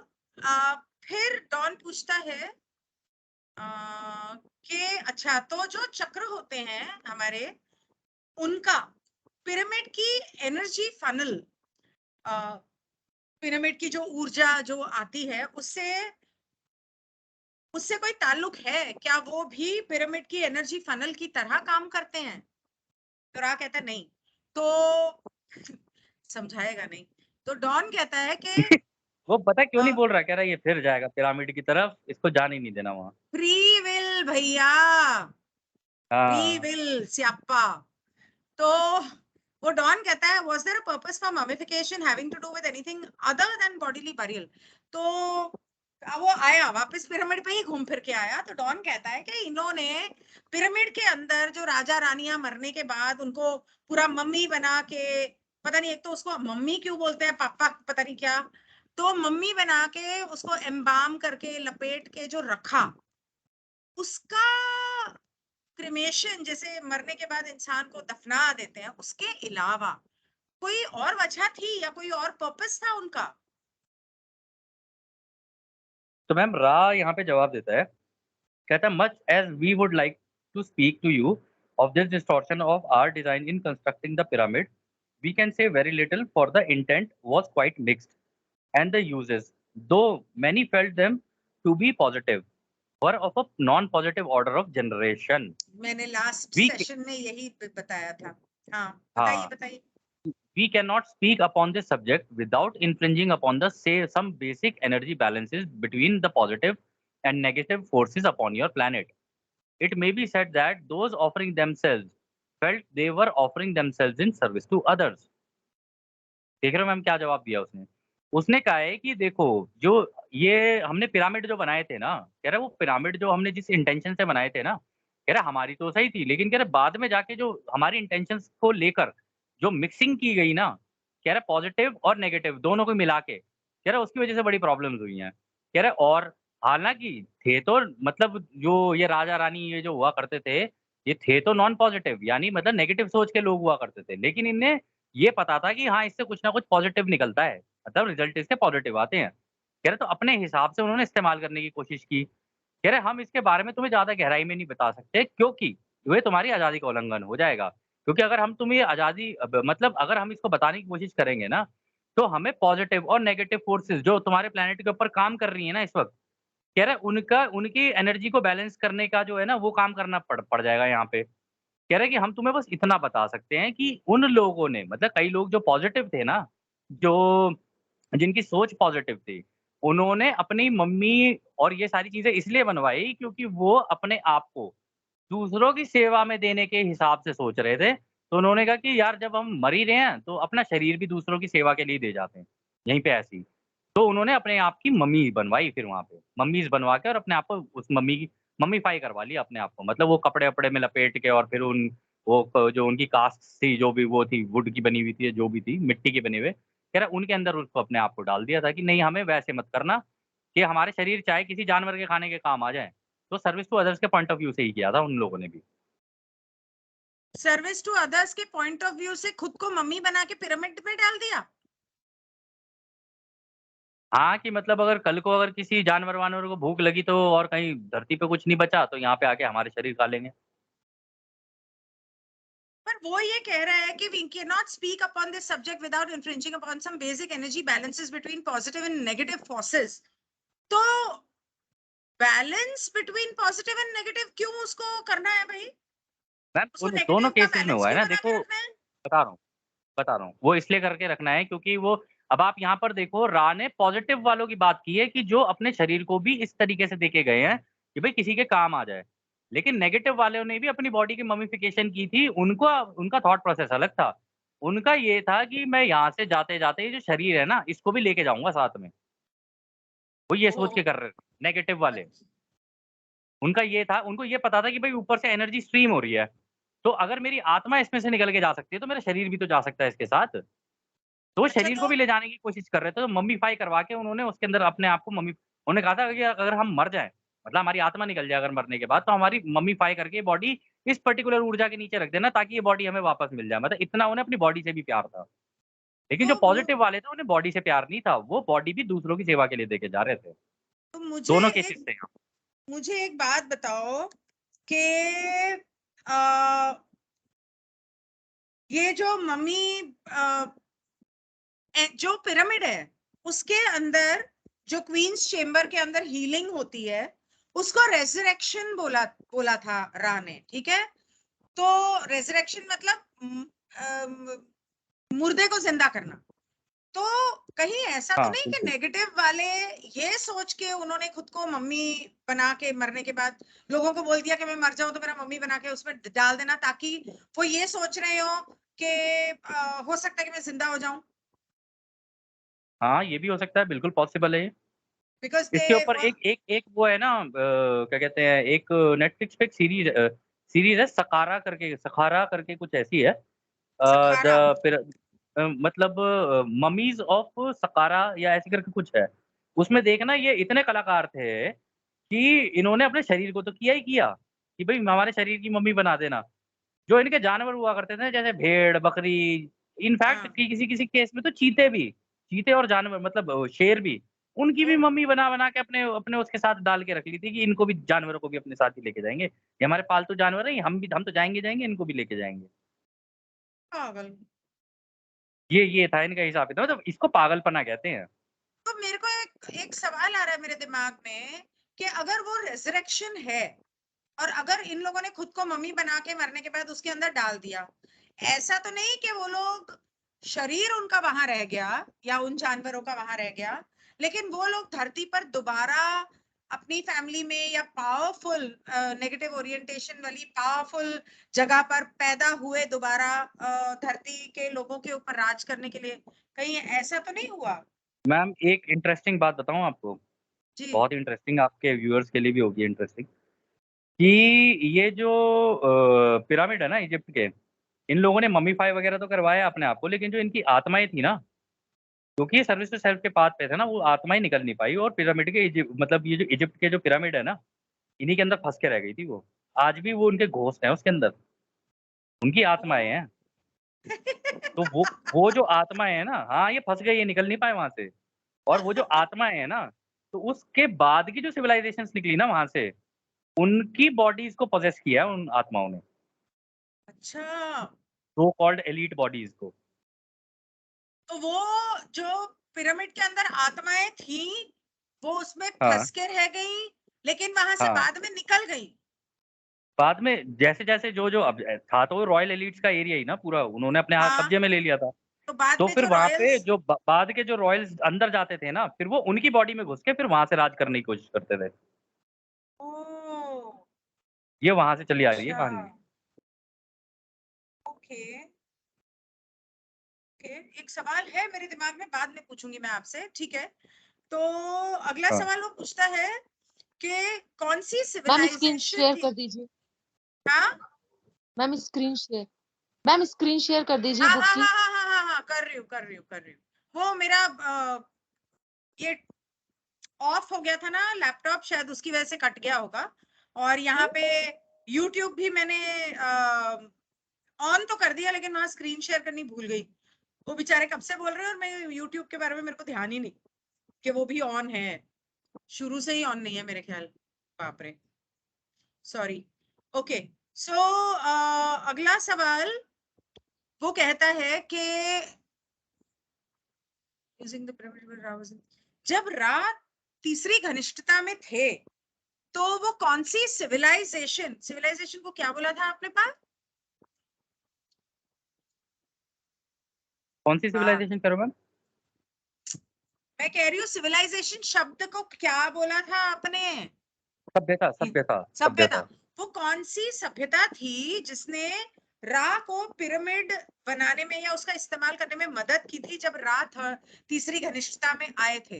फिर डॉन पूछता है कि अच्छा, तो जो चक्र होते हैं हमारे, उनका पिरामिड की एनर्जी फनल, पिरामिड की जो ऊर्जा जो आती है उससे उससे कोई ताल्लुक है क्या? वो भी पिरामिड की एनर्जी फनल की तरह काम करते हैं? तो रा कहता है नहीं। तो समझाएगा नहीं। तो डॉन कहता है कि वो पता क्यों नहीं बोल रहा, कह रहा है ये फिर जाएगा पिरामिड की तरफ, इसको जाने ही नहीं देना वहां। फ्री विल भैया, फ्री हाँ। विल स्यापा। तो वो डॉन कहता है was there a purpose for mummification having to do with anything other than bodily burial? तो वो आया वापस पिरामिड पे ही घूम फिर के आया। तो डॉन कहता है कि इन्होंने पिरामिड के अंदर जो राजा रानियां मरने के बाद उनको पूरा मम्मी बना के, पता नहीं एक तो उसको मम्मी क्यों बोलते हैं, पापा पता नहीं क्या, तो मम्मी बना के उसको एम्बाम करके लपेट के जो रखा, उसका क्रिमेशन जैसे मरने के बाद इंसान को दफना देते हैं, उसके अलावा कोई और वजह थी या कोई और पर्पस था उनका? तो मैम रा यहाँ पे जवाब देता है, कहता है much as we would like to speak to you of this distortion of our design in constructing the pyramid, we can say very little, for the intent was quite mixed and the uses, though many felt them to be positive, were of a non-positive order of generation. मैंने last We session में यही बताया था। हाँ, बताइए हाँ, बताइए। we cannot speak upon this subject without infringing upon the say some basic energy balances between the positive and negative forces upon your planet. It may be said that those offering themselves felt they were offering themselves in service to others. देख रहे हो ma'am क्या जवाब दिया उसने? उसने कहा है कि देखो, जो ये हमने पिरामिड जो बनाए थे ना, कह रहा है वो पिरामिड जो हमने जिस इंटेंशन से बनाए थे ना, कह रहा है हमारी तो सही थी, लेकिन कह रहा है बाद में जाके जो हमारी इंटेंशंस को लेकर जो मिक्सिंग की गई ना, कह रहा है पॉजिटिव और नेगेटिव दोनों को मिला के, कह रहा है उसकी वजह से बड़ी प्रॉब्लम्स हुई हैं। कह रहे और हालाँकि थे तो मतलब जो ये राजा-रानी ये जो हुआ करते थे, ये थे तो नॉन पॉज़िटिव यानी मतलब नेगेटिव सोच के लोग हुआ करते थे। लेकिन इन्हें ये पता था कि हाँ, इससे कुछ ना कुछ पॉज़िटिव निकलता है, मतलब रिज़ल्ट इसके पॉज़िटिव आते हैं। कह रहे तो अपने हिसाब से उन्होंने इस्तेमाल करने की कोशिश की। कह रहे हम इसके बारे में तुम्हें ज़्यादा गहराई में नहीं बता सकते क्योंकि ये तुम्हारी आज़ादी का उल्लंघन हो जाएगा। क्योंकि अगर हम तुम्हें आज़ादी मतलब अगर हम इसको बताने की कोशिश करेंगे ना, तो हमें पॉज़िटिव और नेगेटिव फ़ोर्सेस जो तुम्हारे प्लैनेट के ऊपर काम कर रही है ना इस वक़्त, कह रहा है उनका उनकी एनर्जी को बैलेंस करने का जो है ना वो काम करना पड़ जाएगा यहाँ पे। कह रहा है कि हम तुम्हें बस इतना बता सकते हैं कि उन लोगों ने मतलब कई लोग जो पॉज़िटिव थे ना, जो जिनकी सोच पॉज़िटिव थी, उन्होंने अपनी मम्मी और ये सारी चीज़ें इसलिए बनवाई क्योंकि वो अपने आप को दूसरों की सेवा में देने के हिसाब से सोच रहे थे। तो उन्होंने कहा कि यार जब हम मर ही रहे हैं, तो अपना शरीर भी दूसरों की सेवा के लिए दे जाते हैं, यहीं पे ऐसे ही। तो उन्होंने अपने आप की मम्मी बनवाई फिर वहाँ पे, मम्मीज़ बनवा के और अपने आप को उस मम्मी की मम्मीफाई करवा लिया अपने आप को। मतलब वो कपड़े-वपड़े में लपेट के और फिर उन वो क जो उनकी कास्ट थी, जो भी वो थी, वुड की बनी हुई थी, जो भी थी, मिट्टी के बने हुए, कह रहा उनके अंदर उसको अपने आप को डाल दिया था कि नहीं हमें वैसे मत करना, कि हमारे शरीर चाहे किसी जानवर के खाने के काम आ जाएँ। तो सर्विस टू अदर्स के पॉइंट ऑफ व्यू से ही किया था उन लोगों ने भी। सर्विस टू अदर्स के पॉइंट ऑफ व्यू से खुद को मम्मी बना के पिरामिड में डाल दिया। हाँ, कि मतलब अगर कल को अगर किसी जानवर-वानवर को भूख लगी तो और कहीं धरती पे कुछ नहीं बचा, तो यहाँ पे आके हमारे शरीर खा लेंगे। पर वो ये कह रहा है कि we cannot speak upon this subject without infringing upon some basic energy balances between positive and negative forces. तो balance between positive and negative क्यों उसको करना है भाई? मैम उसको उन दोनों नेगेटिव का केसेज़ में बैलेंस हुआ है क्यों ना बना के देखो, रखना है? बता रहा हूँ बता रहा हूँ। वो इसलिए करके रखना है क्योंकि वो अब आप यहाँ पर देखो रा ने पॉज़िटिव वालों की बात की है कि जो अपने शरीर को भी इस तरीके से देके गए हैं कि भई किसी के काम आ जाए। लेकिन नेगेटिव वालों ने भी अपनी बॉडी की ममिफिकेशन की थी, उनका थॉट प्रोसेस अलग था। उनका ये था कि मैं यहाँ से जाते-जाते ये जो शरीर है ना, इसको भी लेके जाऊँगा साथ में। वो ये ओ, सोच के कर रहे थे, नेगेटिव वाले। उनका ये था उनको ये पता था कि भई ऊपर से एनर्जी स्ट्रीम हो रही है। तो अगर मेरी आत्मा इसमें से निकल के जा सकती है, तो मेरा शरीर भी तो जा सकता है इसके साथ। तो वो अच्छा शरीर को तो भी ले जाने की कोशिश कर रहे थे, तो मम्मीफाई करवा के उन्होंने उसके अंदर अपने आप को मम्मी उन्होंने कहा था कि अगर हम मर जाएँ, मतलब हमारी आत्मा निकल जाए अगर मरने के बाद, तो हमारी मम्मीफाई करके बॉडी इस पर्टिकुलर ऊर्जा के नीचे रख देना ताकि ये बॉडी हमें वापस मिल जाए। मतलब इतना उन्हें अपनी बॉडी से भी प्यार था। लेकिन जो तो पॉज़िटिव वाले थे, उन्हें बॉडी से प्यार नहीं था, वो बॉडी भी दूसरों की सेवा के लिए देके जा रहे थे। तो मुझे दोनों केसेज़ एक थे यहाँ। मुझे एक बात बताओ कि अ, ये जो मम्मी जो पिरामिड है उसके अंदर जो क्वींस चेम्बर के अंदर हीलिंग होती है उसको रेजरेक्शन बोला बोला था रा ने, ठीक है? तो रेजरेक्शन मतलब मुर्दे को जिंदा करना। तो कहीं ऐसा तो हाँ, नहीं कि बिल्कुल। नेगेटिव वाले ये सोच के उन्होंने खुद को मम्मी बना के मरने के बाद लोगों को बोल दिया कि मैं मर जाऊं तो मेरा मम्मी बना के उसमें डाल देना ताकि वो ये सोच रहे हो कि हो सकता है कि मैं जिंदा हो जाऊं हाँ, ये भी हो सकता है, बिल्कुल पॉसिबल है ये। बिकॉज दे इसके ऊपर एक एक एक वो है ना क्या कहते हैं एक नेटफ्लिक्स पे एक सीरीज़ है सखारा करके कुछ ऐसी है। सखारा। द फिर मतलब ममीज़ ऑफ सकारा या ऐसे करके कुछ है। उसमें देखना ये इतने कलाकार थे कि इन्होंने अपने शरीर को तो किया ही किया, कि भई हमारे शरीर की मम्मी बना देना। जो इनके जानवर हुआ करते थे जैसे भेड़, बकरी इनफैक्ट हाँ, कि किसी-किसी केस में तो चीते भी, चीते और जानवर मतलब शेर भी, उनकी भी ओ, मम्मी बना-बना के अपने अपने उसके साथ डाल के रख ली थी कि इनको भी जानवरों को भी अपने साथ ही लेके जाएँगे। ये हमारे पालतू जानवर हैं, हम तो जाएँगे जाएँगे, इनको भी लेके जाएँगे। पागल। ये था इनका हिसाब-किताब मतलब इसको पागलपना कहते हैं। तो मेरे को एक एक सवाल आ रहा है मेरे दिमाग में कि अगर वो रेजरेक्शन है और अगर इन लोगों ने खुद को मम्मी बना के मरने के बाद उसके अंदर डाल दिया, ऐसा तो नहीं कि वो लोग शरीर उनका वहां रह गया या उन जानवरों का वहां रह गया, लेकिन वो लोग धरती पर दोबारा अपनी फैमिली में या पावरफुल नेगेटिव ओरिएंटेशन वाली पावरफुल जगह पर पैदा हुए दोबारा धरती के लोगों के ऊपर राज करने के लिए, कहीं ऐसा तो नहीं हुआ? मैम एक इंटरेस्टिंग बात बताऊँ आपको, जी। बहुत इंटरेस्टिंग आपके व्यूअर्स के लिए भी होगी इंटरेस्टिंग, कि ये जो पिरामिड है ना इजिप्ट के, इन लोगों ने मम्मीफाई वगैरह तो करवाया अपने आप को, लेकिन जो इनकी आत्माएँ थी ना क्योंकि ये सर्विस टू सेल्फ के पाथ पे थे ना, वो आत्मा ही निकल नहीं पाई और पिरामिड के मतलब ये जो इजिप्ट के जो पिरामिड है ना, इन्हीं के अंदर फंस के रह गई थी वो। आज भी वो उनके घोस्ट हैं उसके अंदर, उनकी आत्माएं हैं। तो वो जो आत्माएं हैं ना, हाँ ये फंस गई, ये निकल नहीं पाए वहां से। और वो जो आत्माएं हैं ना, तो उसके बाद की जो सिविलाइजेशंस निकली ना वहां से, उनकी बॉडीज को पोजेस किया है उन आत्माओं ने, अच्छा, सो कॉल्ड एलीट बॉडीज को। तो वो जो पिरामिड के अंदर आत्माएं थी, वो उसमें हाँ फंस के रह गई, लेकिन वहां से हाँ, बाद में निकल गई। बाद में जैसे जैसे जो जो अब था, तो रॉयल एलिट्स का एरिया ही ना पूरा, उन्होंने अपने हाथ हाँ, कब्जे में ले लिया था। तो बाद तो में फिर जो वहां पे रॉयल्स, जो बाद के जो रॉयल्स अंदर जाते थे ना, फिर वो उनकी बॉडी में घुस के फिर वहां से राज करने की कोशिश करते थे। ओ, ये वहां से चली आ रही है अच्छा, कहानी। Okay, okay. एक सवाल है मेरे दिमाग में, बाद में पूछूंगी मैं आपसे, ठीक है? तो अगला हाँ सवाल वो पूछता है कि कौन सी मैम स्क्रीन सिविलाइजेशन शेयर थी? कर दीजिए। हाँ ma'am screen share, ma'am screen share कर दीजिए हाँ बुक हाँ की। हाँ हाँ हाँ हाँ हाँ, कर रही हूँ, कर रही हूँ, कर रही हूँ। वो मेरा ये ऑफ हो गया था ना लैपटॉप, शायद उसकी वजह से कट गया होगा। और यहाँ पे यूट्यूब भी मैंने ऑन तो कर दिया, लेकिन वहां स्क्रीन शेयर करनी भूल गई। वो बेचारे कब से बोल रहे हैं, और मैं यूट्यूब के बारे में मेरे को ध्यान ही नहीं कि वो भी ऑन है। शुरू से ही ऑन नहीं है मेरे ख्याल। बाप रे, सॉरी। ओके, सो अगला सवाल वो कहता है कि यूजिंग द पिरामिड, जब रा तीसरी घनिष्ठता में थे, तो वो कौन सी सिविलाइजेशन, सिविलाइजेशन को क्या बोला था आपने पास? कौन सी हाँ, सिविलाइजेशन करो मैम? मैं कह रही हूँ सिविलाइजेशन शब्द को क्या बोला था आपने? सभ्यता सभ्यता सभ्यता। सभ्यता। वो कौन सी सभ्यता थी जिसने रा को पिरामिड बनाने में या उसका इस्तेमाल करने में मदद की थी, जब रा तीसरी घनिष्ठता में आए थे?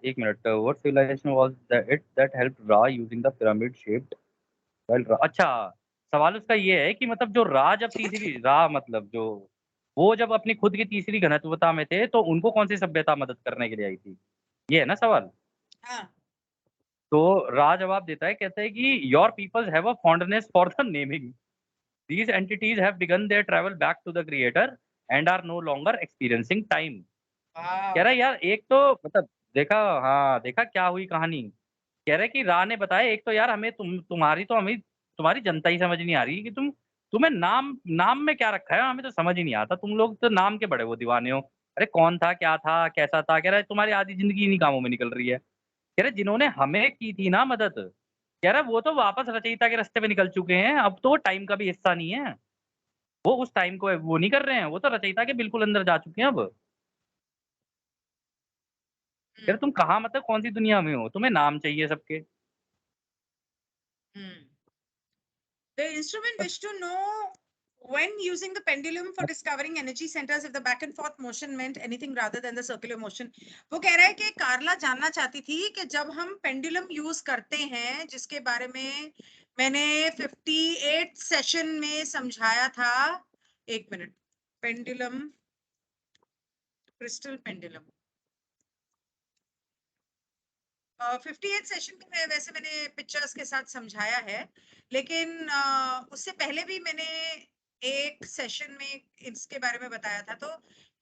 एक minute, what civilization was it that helped Ra using the pyramid shaped well Ra? अच्छा, सवाल उसका ये है कि मतलब जो रा जब तीसरी रा मतलब जो वो जब अपनी खुद की तीसरी घनत्वता में थे, तो उनको कौन सी सभ्यता मदद करने के लिए आई थी, ये है ना सवाल? हाँ, तो रा जवाब देता है, कहता है कि your peoples have a fondness for the naming, these entities have begun their travel back to the creator and are no longer experiencing time। कह वाह, रहा है यार, एक तो मतलब देखा, हाँ देखा क्या हुई कहानी। कह रहे कि रा ने बताया, एक तो यार हमें हमें तुम्हारी जनता ही समझ नहीं आ रही कि तुम्हें नाम नाम में क्या रखा है, हमें तो समझ ही नहीं आता। तुम लोग तो नाम के बड़े वो दीवाने हो। अरे कौन था, क्या था, कैसा था? कह रहा है तुम्हारी आधी जिंदगी इन्हीं कामों में निकल रही है। कह रहे जिन्होंने हमें की थी ना मदद, कह रहा है वो तो वापस रचयिता के रास्ते पे निकल चुके हैं, अब तो वो टाइम का भी हिस्सा नहीं है। वो उस टाइम को वो नहीं कर रहे हैं, वो तो रचयिता के बिल्कुल अंदर जा चुके हैं अब। कह रहे तुम कहाँ, मतलब कौन सी दुनिया में हो, तुम्हें नाम चाहिए सबके। The instrument wished to know when using the pendulum for discovering energy centers if the back and forth motion meant anything rather than the circular motion। वो कह रहा है कि कार्ला जानना चाहती थी कि जब हम पेंडुलम यूज करते हैं, जिसके बारे में मैंने 58 सेशन में समझाया था। एक minute, pendulum, crystal pendulum, 58 session में वैसे मैंने पिक्चर्स के साथ समझाया है, लेकिन उससे पहले भी मैंने एक सेशन में इसके बारे में बताया था। तो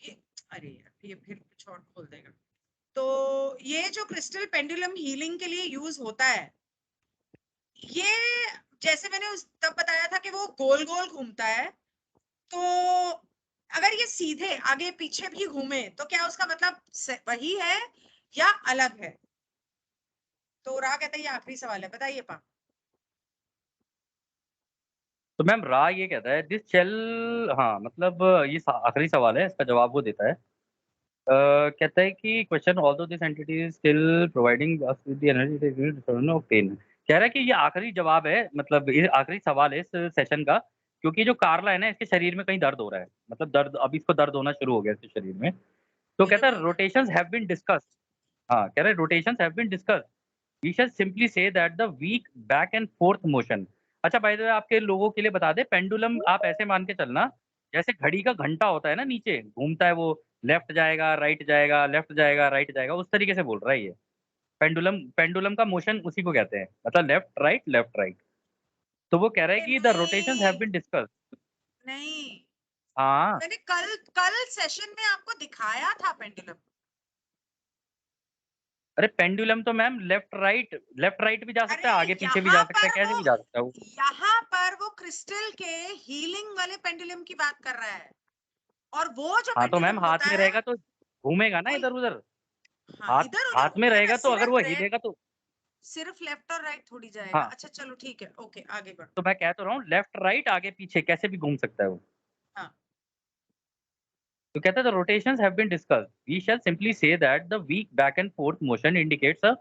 ये, अरे यार ये फिर कुछ और खोल देगा। तो ये जो क्रिस्टल पेंडुलम हीलिंग के लिए यूज होता है, ये जैसे मैंने तब बताया था कि वो गोल गोल घूमता है। तो अगर ये सीधे आगे पीछे भी घूमे, तो क्या उसका मतलब वही है या अलग है? तो राह कहता है ये आखिरी सवाल है, बताइए पा। तो मैम रा ये कहता है दिस शेल, हाँ मतलब ये आखिरी सवाल है, इसका जवाब वो देता है। कहता है कि question although this entity is still providing us with the energy of pain. कह रहा है कि ये आखिरी जवाब है, मतलब ये आखिरी सवाल है इस सेशन का, क्योंकि जो कार्ला है ना, इसके शरीर में कहीं दर्द हो रहा है, मतलब दर्द, अब इसको दर्द होना शुरू हो गया इसके शरीर में। तो मेरे कहता को है रोटेशंस हैव बीन डिस्कस्ड। हाँ कह रहा है rotations have been discussed, we shall simply say that the weak back and forth motion. अच्छा बाय द वे, आपके लोगों के लिए बता दे, पेंडुलम आप ऐसे मान के चलना जैसे घड़ी का घंटा होता है ना, नीचे घूमता है वो, लेफ्ट जाएगा राइट जाएगा, लेफ्ट जाएगा राइट जाएगा, उस तरीके से बोल रहा है ये। पेंडुलम पेंडुलम का मोशन उसी को कहते हैं, मतलब लेफ्ट राइट। तो वो कह रहा है अरे कि द रोटेशंस हैव नहीं बीन डिस्कस्ड। नहीं, हाँ, मैंने कल कल सेशन में आपको दिखाया था पेंडुलम। अरे पेंडुलम तो मैम लेफ्ट राइट भी जा सकता अरे है, आगे पीछे भी जा सकता है, कैसे भी जा सकता है वो। यहाँ पर वो क्रिस्टल के हीलिंग वाले पेंडुलम की बात कर रहा है, और वो जो हाँ तो पेंडुलम मैम हाथ होता में है रहेगा तो घूमेगा ना वो, इधर उधर। हाँ हाथ इधर उधर हाथ में घूमेगा, रहेगा तो अगर वो सिर्फ हिलेगा तो। सिर्फ लेफ्ट और राइट थोड़ी जाएगा। हाँ, अच्छा चलो ठीक है, ओके आगे बढ़ो। तो मैं कह तो रहा हूँ लेफ्ट राइट आगे पीछे कैसे भी घूम सकता है वो। हाँ तो कहता है the rotations have been discussed, we shall simply say that the weak back and forth motion indicates a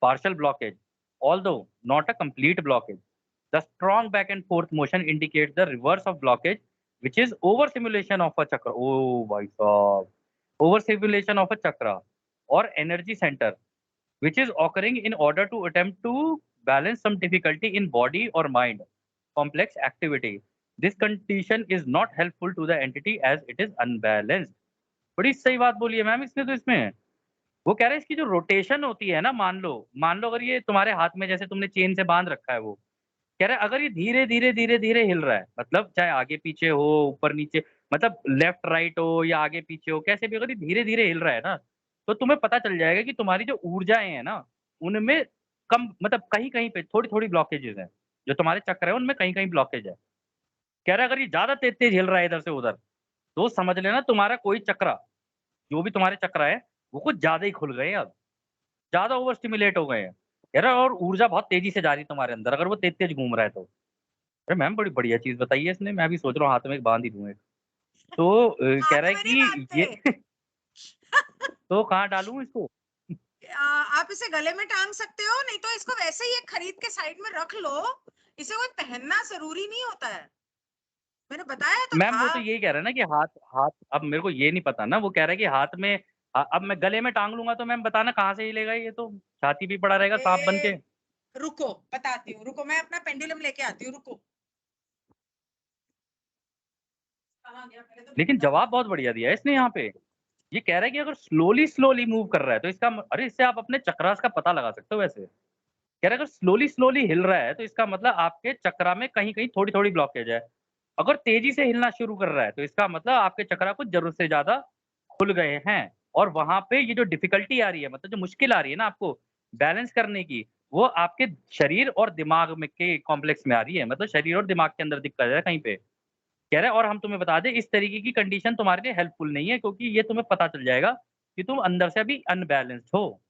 partial blockage, although not a complete blockage. The strong back and forth motion indicates the reverse of blockage, which is overstimulation of a chakra. Oh, my God. Overstimulation of a chakra or energy center, which is occurring in order to attempt to balance some difficulty in body or mind complex activity. This condition is not helpful to the entity as it is unbalanced. बड़ी सही बात बोली है ma'am इसने तो इसमें। वो कह रहे हैं इसकी जो रोटेशन होती है ना, मान लो अगर ये तुम्हारे हाथ में जैसे तुमने चेन से बांध रखा है, वो कह रहा है अगर ये धीरे धीरे धीरे धीरे हिल रहा है, मतलब चाहे आगे पीछे हो, ऊपर नीचे, मतलब लेफ्ट राइट हो या आगे पीछे हो, कैसे भी अगर ये धीरे धीरे हिल रहा है ना, तो तुम्हें पता चल जाएगा कि तुम्हारी जो ऊर्जाएं हैं ना, उनमें कम, मतलब कहीं कहीं पे थोड़ी थोड़ी ब्लॉकेजेस हैं। जो तुम्हारे चक्र है उनमें कहीं कहीं ब्लॉकेज है। कह रहा है अगर ये ज्यादा तेज तेज हिल रहा है इधर से उधर, तो समझ लेना तुम्हारा कोई चक्रा, जो भी तुम्हारे चक्र है, वो कुछ ज्यादा ही खुल गए हैं अब, ज्यादा ओवर स्टिमुलेट हो गए हैं। कह रहा है और ऊर्जा बहुत तेजी से जा रही है तुम्हारे अंदर अगर वो तेज तेज घूम रहा है तो। अरे मैम बड़ी बढ़िया चीज बताई है इसने, मैं भी सोच रहा हूँ हाथ में एक बांध ही दूं एक। तो कह हाथ रहा है में नहीं कि ये बांधते। तो कहाँ डालूं इसको। आप इसे गले में टांग सकते हो, नहीं तो इसको वैसे ही एक खरीद के साइड में रख लो। इसे कोई पहनना जरूरी नहीं होता है, मैंने बताया तो मैम था। वो तो यही कह रहा है ना कि हाथ हाथ, अब मेरे को ये नहीं पता ना, वो कह रहा है कि हाथ में अब मैं गले में टांग लूंगा तो मैम बताना कहाँ से हिलेगा, ये तो छाती भी पड़ा रहेगा सांप बन अरे के। रुको बताती हूँ, रुको मैं अपना पेंडुलम लेके आती हूँ, रुको। कहाँ गया, पहले तो लेकिन ढूंढता जवाब हूँ। बहुत बढ़िया दिया है इसने यहाँ पे। ये कह रहा है कि अगर स्लोली स्लोली मूव कर रहा है तो इसका अरे इससे आप अपने चक्रास का पता लगा सकते हो वैसे। कह रहा है अगर स्लोली स्लोली हिल रहा है तो इसका मतलब आपके चक्रा में कहीं कहीं थोड़ी थोड़ी ब्लॉकेज है। अगर तेजी से हिलना शुरू कर रहा है तो इसका मतलब आपके चक्रा कुछ जरूरत से ज्यादा खुल गए हैं। और वहां पे ये जो डिफिकल्टी आ रही है, मतलब जो मुश्किल आ रही है ना आपको बैलेंस करने की, वो आपके शरीर और दिमाग में के कॉम्प्लेक्स में आ रही है, मतलब शरीर और दिमाग के अंदर दिक्कत है कहीं पे। कह रहा है और हम तुम्हें बता दें इस तरीके की कंडीशन तुम्हारे लिए हेल्पफुल नहीं है, क्योंकि ये तुम्हें पता चल जाएगा कि तुम अंदर से अभी अनबैलेंस्ड हो।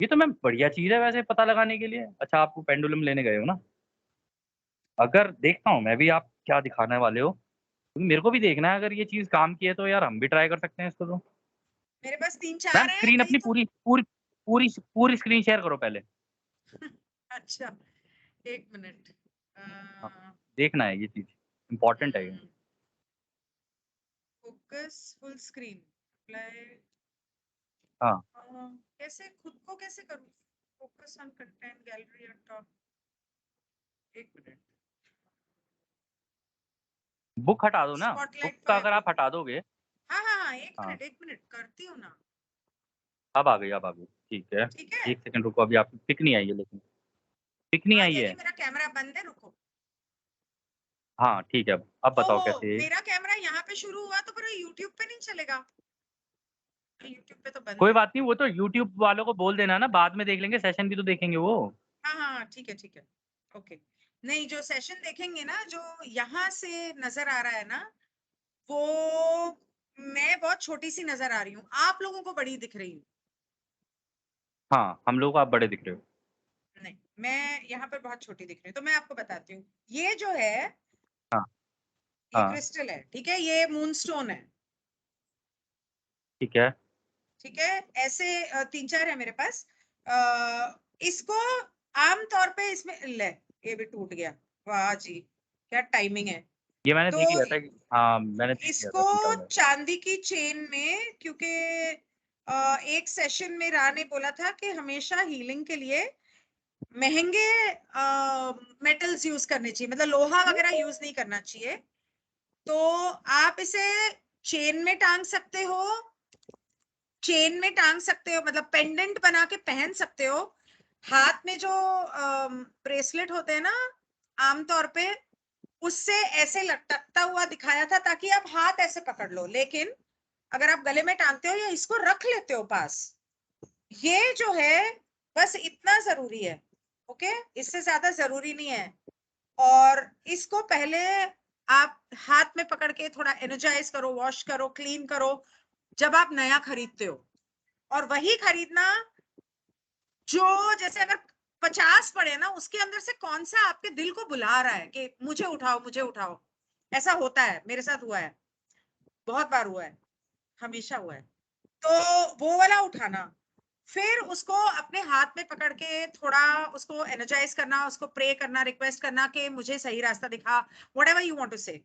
ये तो मैम बढ़िया चीज है वैसे पता लगाने के लिए। अच्छा आप पेंडुलम लेने गए हो ना, अगर देखता हूँ मैं भी आप क्या दिखाने वाले हो, क्योंकि मेरे को भी देखना है, अगर ये चीज काम की है तो यार हम भी ट्राई कर सकते हैं इसको तो। मेरे पास तीन मैम चार है स्क्रीन कहीं अपनी तो। पूरी पूरी पूरी पूरी स्क्रीन शेयर करो पहले। अच्छा एक मिनट। हाँ, देखना है ये चीज, इम्पोर्टेंट है ये। Focus full screen apply. हाँ, कैसे खुद को कैसे करूँ, focus on content gallery eight top. एक मिनट, बुक हटा दो ना, बुक स्पॉटलाइट का फॉर अगर आप एवरीवन। हटा दोगे। हाँ हाँ हाँ, हाँ, एक मिनट करती हूँ ना। अब आ गई ठीक है। ठीक है, एक सेकंड रुको, अभी आपकी पिक नहीं आई है, लेकिन पिक नहीं आ आई गया, ये है। मेरा कैमरा बंद है, रुको। हाँ ठीक है, अब बताओ ओहो, कैसे। मेरा कैमरा यहाँ पे शुरू हुआ तो फिर यूट्यूब पे नहीं चलेगा। यूट्यूब पे तो बंद कोई है। बात नहीं, वो तो यूट्यूब वालों को बोल देना ना, बाद में देख लेंगे, सेशन भी तो देखेंगे वो। हाँ हाँ हाँ, ठीक है ओके। नहीं, जो सेशन देखेंगे ना, जो यहाँ से नजर आ रहा है ना, वो मैं बहुत छोटी सी नजर आ रही हूँ, आप लोगों को बड़ी दिख रही हूँ। हाँ, हम लोग को आप बड़े दिख रहे हो। नहीं, मैं यहाँ पर बहुत छोटी दिख रही हूँ, तो मैं आपको बताती हूँ। ये जो है, हाँ, ये हाँ, क्रिस्टल है, ठीक है, ये मूनस्टोन है। ठीक है। ठीक है, ऐसे तीन चार है मेरे पास। इसको आमतौर पे इसमें ले, ये भी टूट गया। वाह जी, क्या टाइमिंग है। ये मैंने तो देख लिया था हाँ, मैंने देख लिया था इसको टूटा हुआ है। चांदी की चेन में, क्योंकि एक सेशन में रा ने बोला था कि हमेशा हीलिंग के लिए महंगे मेटल्स यूज करने चाहिए, मतलब लोहा वगैरह यूज नहीं करना चाहिए। तो आप इसे चेन में टांग सकते हो, चेन में टांग सकते हो, मतलब पेंडेंट बना के पहन सकते हो। हाथ में जो ब्रेसलेट होते हैं ना आमतौर पे, उससे ऐसे लटकता हुआ दिखाया था ताकि आप हाथ ऐसे पकड़ लो, लेकिन अगर आप गले में टांगते हो या इसको रख लेते हो पास, ये जो है बस इतना जरूरी है, ओके, इससे ज्यादा जरूरी नहीं है। और इसको पहले आप हाथ में पकड़ के थोड़ा एनर्जाइज करो, वॉश करो, क्लीन करो जब आप नया खरीदते हो। और वही खरीदना जो जैसे अगर 50 पड़े ना, उसके अंदर से कौन सा आपके दिल को बुला रहा है कि मुझे उठाओ मुझे उठाओ। ऐसा होता है, मेरे साथ हुआ है, बहुत बार हुआ है, हमेशा हुआ है। तो वो वाला उठाना, फिर उसको अपने हाथ में पकड़ के थोड़ा उसको एनर्जाइज करना, उसको प्रे करना, रिक्वेस्ट करना कि मुझे सही रास्ता दिखा, व्हाटएवर यू वांट टू से।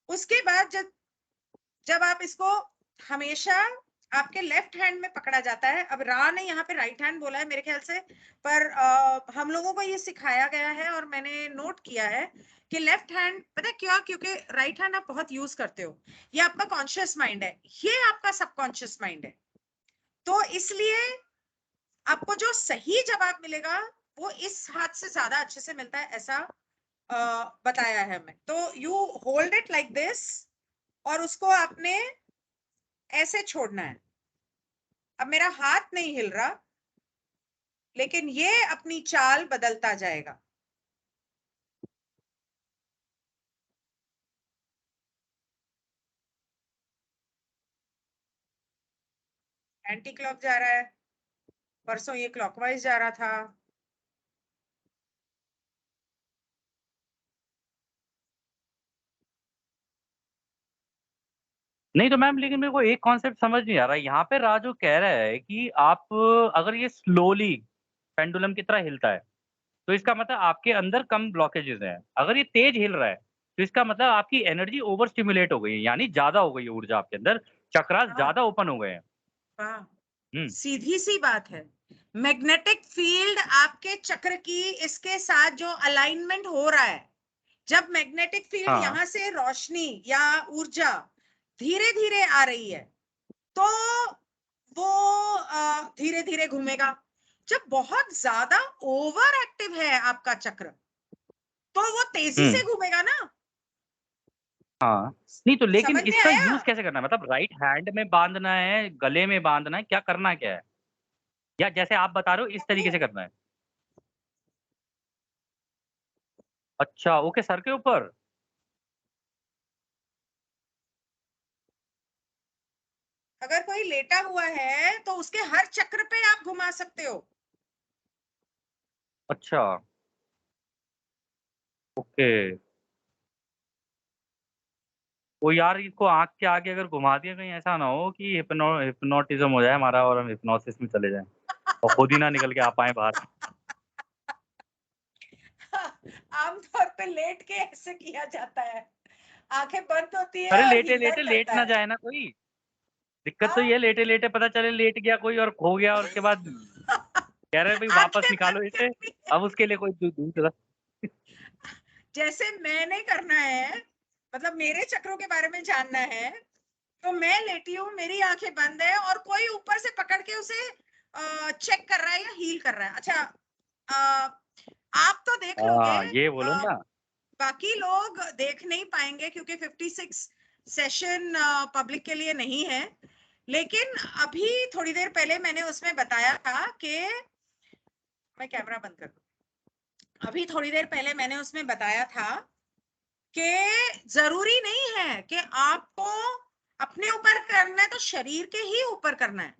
उसके बाद जब जब आप इसको, हमेशा आपके लेफ्ट हैंड में पकड़ा जाता है। अब रा ने यहाँ पे राइट हैंड बोला है मेरे ख्याल से, पर हम लोगों को ये सिखाया गया है और मैंने नोट किया है कि लेफ्ट हैंड, पता है क्या, क्योंकि राइट हैंड आप बहुत यूज करते हो, ये आपका कॉन्शियस माइंड है, ये आपका सबकॉन्शियस माइंड है। तो इसलिए आपको जो सही जवाब मिलेगा वो इस हाथ से ज्यादा अच्छे से मिलता है, ऐसा बताया है हमें। तो you hold it like this और उसको आपने ऐसे छोड़ना है। अब मेरा हाथ नहीं हिल रहा, लेकिन ये अपनी चाल बदलता जाएगा। एंटी क्लॉक जा रहा है, परसों ये क्लॉकवाइज जा रहा था। नहीं तो मैम, लेकिन मेरे को एक कॉन्सेप्ट समझ नहीं आ रहा है। यहाँ पे राजू कह रहा है कि आप अगर ये स्लोली पेंडुलम की तरह हिलता है तो इसका मतलब आपके अंदर कम ब्लॉकेजेस हैं। अगर ये तेज हिल रहा है तो इसका मतलब आपकी एनर्जी ओवर स्टिमुलेट हो गई है, यानी ज्यादा हो गई है ऊर्जा आपके अंदर, चक्रास हाँ, ज्यादा ओपन हो गए हैं। हाँ, हम्म। सीधी सी बात है। मैग्नेटिक फील्ड आपके चक्र की इसके साथ जो अलाइनमेंट हो रहा है, जब मैग्नेटिक फील्ड हाँ। यहां से रोशनी या ऊर्जा धीरे धीरे आ रही है, तो वो धीरे धीरे घूमेगा। जब बहुत ज्यादा ओवर एक्टिव है आपका चक्र, तो वो तेजी से हम्म। घूमेगा ना। हाँ। नहीं तो लेकिन समझ में इसका आया? यूज कैसे करना है? मतलब राइट हैंड में बांधना है, गले में बांधना है, क्या करना क्या है? या जैसे आप बता रहे हो इस तरीके से करना है? अच्छा, ओके, सर के ऊपर। अगर कोई लेटा हुआ है तो उसके हर चक्र पे आप घुमा सकते हो। अच्छा। ओके। वो यार, इसको आंख के आगे अगर घुमा दिया, कहीं ऐसा ना हो कि हिप्नोटिज्म हो जाए हमारा और हम हिप्नोसिस में चले जाएं और खुद ही ना निकल के आ पाए बाहर। आमतौर पे लेट के ऐसे किया जाता है, आंखें बंद होती है अरे और लेटे हीलर लेटे लेट करता ना है। जाए ना कोई। दिक्कत तो हाँ। ये है, लेटे लेटे पता चले लेट गया कोई और खो गया, और उसके बाद कह रहे हैं भाई वापस आंखें निकालो बंद इसे। करनी है, अब उसके लिए कोई दूसरा। जैसे मैंने करना है, मतलब मेरे चक्रों के बारे में जानना है, तो मैं लेटी हूँ, मेरी आंखें बंद है और कोई ऊपर से पकड़ के उसे चेक कर रहा है या हील कर रहा है। अच्छा, आप तो देख लोगे, हाँ, ये बोलो ना। बाकी लोग देख नहीं पाएंगे क्योंकि 56 सेशन पब्लिक के लिए नहीं है। लेकिन अभी थोड़ी देर पहले मैंने उसमें बताया था कि, मैं कैमरा बंद कर दूं, अभी थोड़ी देर पहले मैंने उसमें बताया था कि जरूरी नहीं है कि आपको अपने ऊपर करना है तो शरीर के ही ऊपर करना है।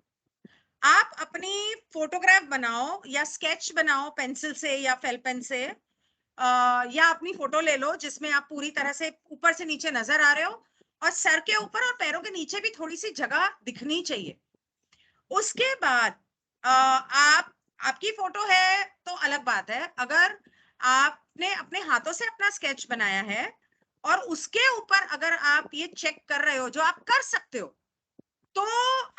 आप अपनी फोटोग्राफ बनाओ या स्केच बनाओ पेंसिल से या फेल पेन से, या अपनी फोटो ले लो जिसमें आप पूरी तरह से ऊपर से नीचे नजर आ रहे हो और सर के ऊपर और पैरों के नीचे भी थोड़ी सी जगह दिखनी चाहिए। उसके बाद आप, आपकी फोटो है तो अलग बात है। अगर आपने अपने हाथों से अपना स्केच बनाया है और उसके ऊपर अगर आप ये चेक कर रहे हो, जो आप कर सकते हो, तो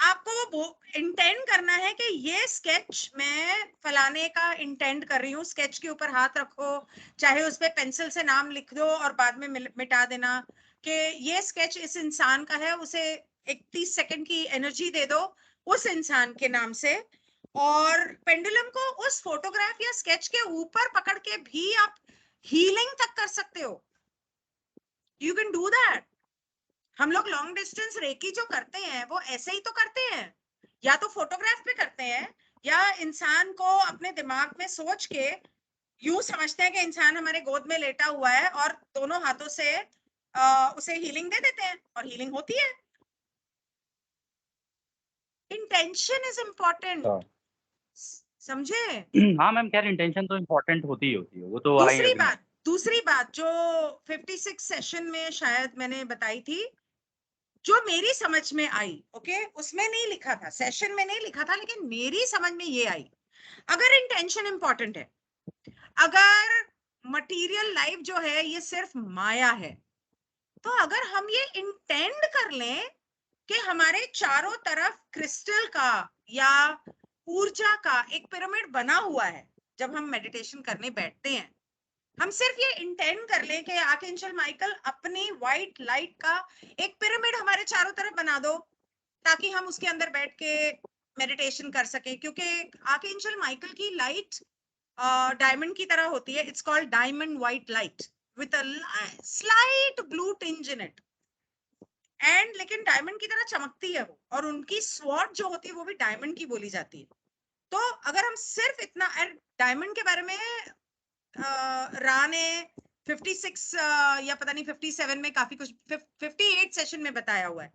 आपको वो इंटेंड करना है कि ये स्केच मैं फलाने का इंटेंड कर रही हूँ। स्केच के ऊपर हाथ रखो, चाहे उस पे पेंसिल से नाम लिख दो और बाद में मिटा देना, कि ये स्केच इस इंसान का है, उसे 31 सेकंड की एनर्जी दे दो उस इंसान के नाम से, और पेंडुलम को उस फोटोग्राफ या स्केच के ऊपर पकड़ के भी आप हीलिंग तक कर सकते हो. You can do that. हम लोग लॉन्ग डिस्टेंस रेकी जो करते हैं वो ऐसे ही तो करते हैं, या तो फोटोग्राफ पे करते हैं या इंसान को अपने दिमाग में सोच के यूं समझते हैं कि इंसान हमारे गोद में लेटा हुआ है और दोनों हाथों से उसे हीलिंग दे देते हैं और हीलिंग होती है. Intention is important. हाँ। समझे? हाँ मैम, खैर इंटेंशन तो इम्पोर्टेंट होती है, वो तो आई दूसरी एग्री. बात जो 56 सेशन में शायद मैंने बताई थी, जो मेरी समझ में आई, ओके, उसमें नहीं लिखा था, सेशन में नहीं लिखा था, लेकिन मेरी समझ में ये आई. अगर इंटेंशन इंपॉर्टेंट है, अगर मटेरियल लाइफ जो है ये सिर्फ माया है, तो अगर हम ये इंटेंड कर लें कि हमारे चारों तरफ क्रिस्टल का या ऊर्जा का एक पिरामिड बना हुआ है, जब हम मेडिटेशन करने बैठते हैं, हम सिर्फ ये इंटेंड कर लें कि आर्कएंजल माइकल अपनी व्हाइट लाइट का एक पिरामिड हमारे चारों तरफ बना दो, ताकि हम उसके अंदर बैठ के मेडिटेशन कर सके, क्योंकि आर्कएंजल माइकल की लाइट डायमंड की तरह होती है. It's called diamond white light with a slight blue tinge in it, and लेकिन डायमंड की तरह चमकती है वो, और उनकी स्वॉर्ड जो होती है वो भी डायमंड की बोली जाती है. तो अगर हम सिर्फ इतना, डायमंड के बारे में रा ने 56 या पता नहीं 57 में काफी कुछ 58 सेशन में बताया हुआ है.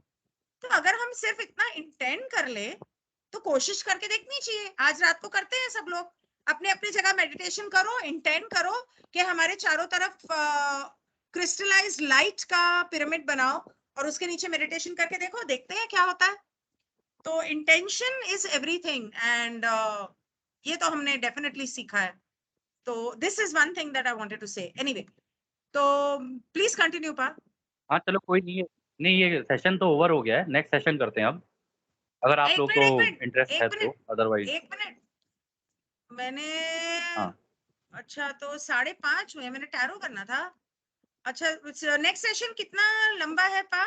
तो अगर हम सिर्फ इतना इंटेंड कर ले तो कोशिश करके देखनी चाहिए. आज रात को करते हैं सब लोग, अपने अपनी जगह मेडिटेशन करो, इंटेंड करो कि हमारे चारों तरफ क्रिस्टलाइज्ड लाइट का पिरामिड बनाओ और उसके नीचे मेडिटेशन करके देखो, देखते हैं क्या होता है. तो इंटेंशन इज एवरीथिंग, एंड ये तो हमने डेफिनेटली सीखा है. तो this is one thing that I wanted to say. Anyway, तो प्लीज कंटिन्यू पा. हाँ चलो कोई नहीं है, नहीं ये सेशन तो ओवर हो गया है, नेक्स्ट सेशन करते हैं अब, अगर आप एक लोग मिनट, को एक मिनट, इंटरेस्ट है एक तो, मिनट, अदरवाइज. एक मिनट. मैंने हाँ अच्छा, तो 5:30 हुए, मैंने टैरो करना था. अच्छा, नेक्स्ट सेशन कितना लंबा है पा?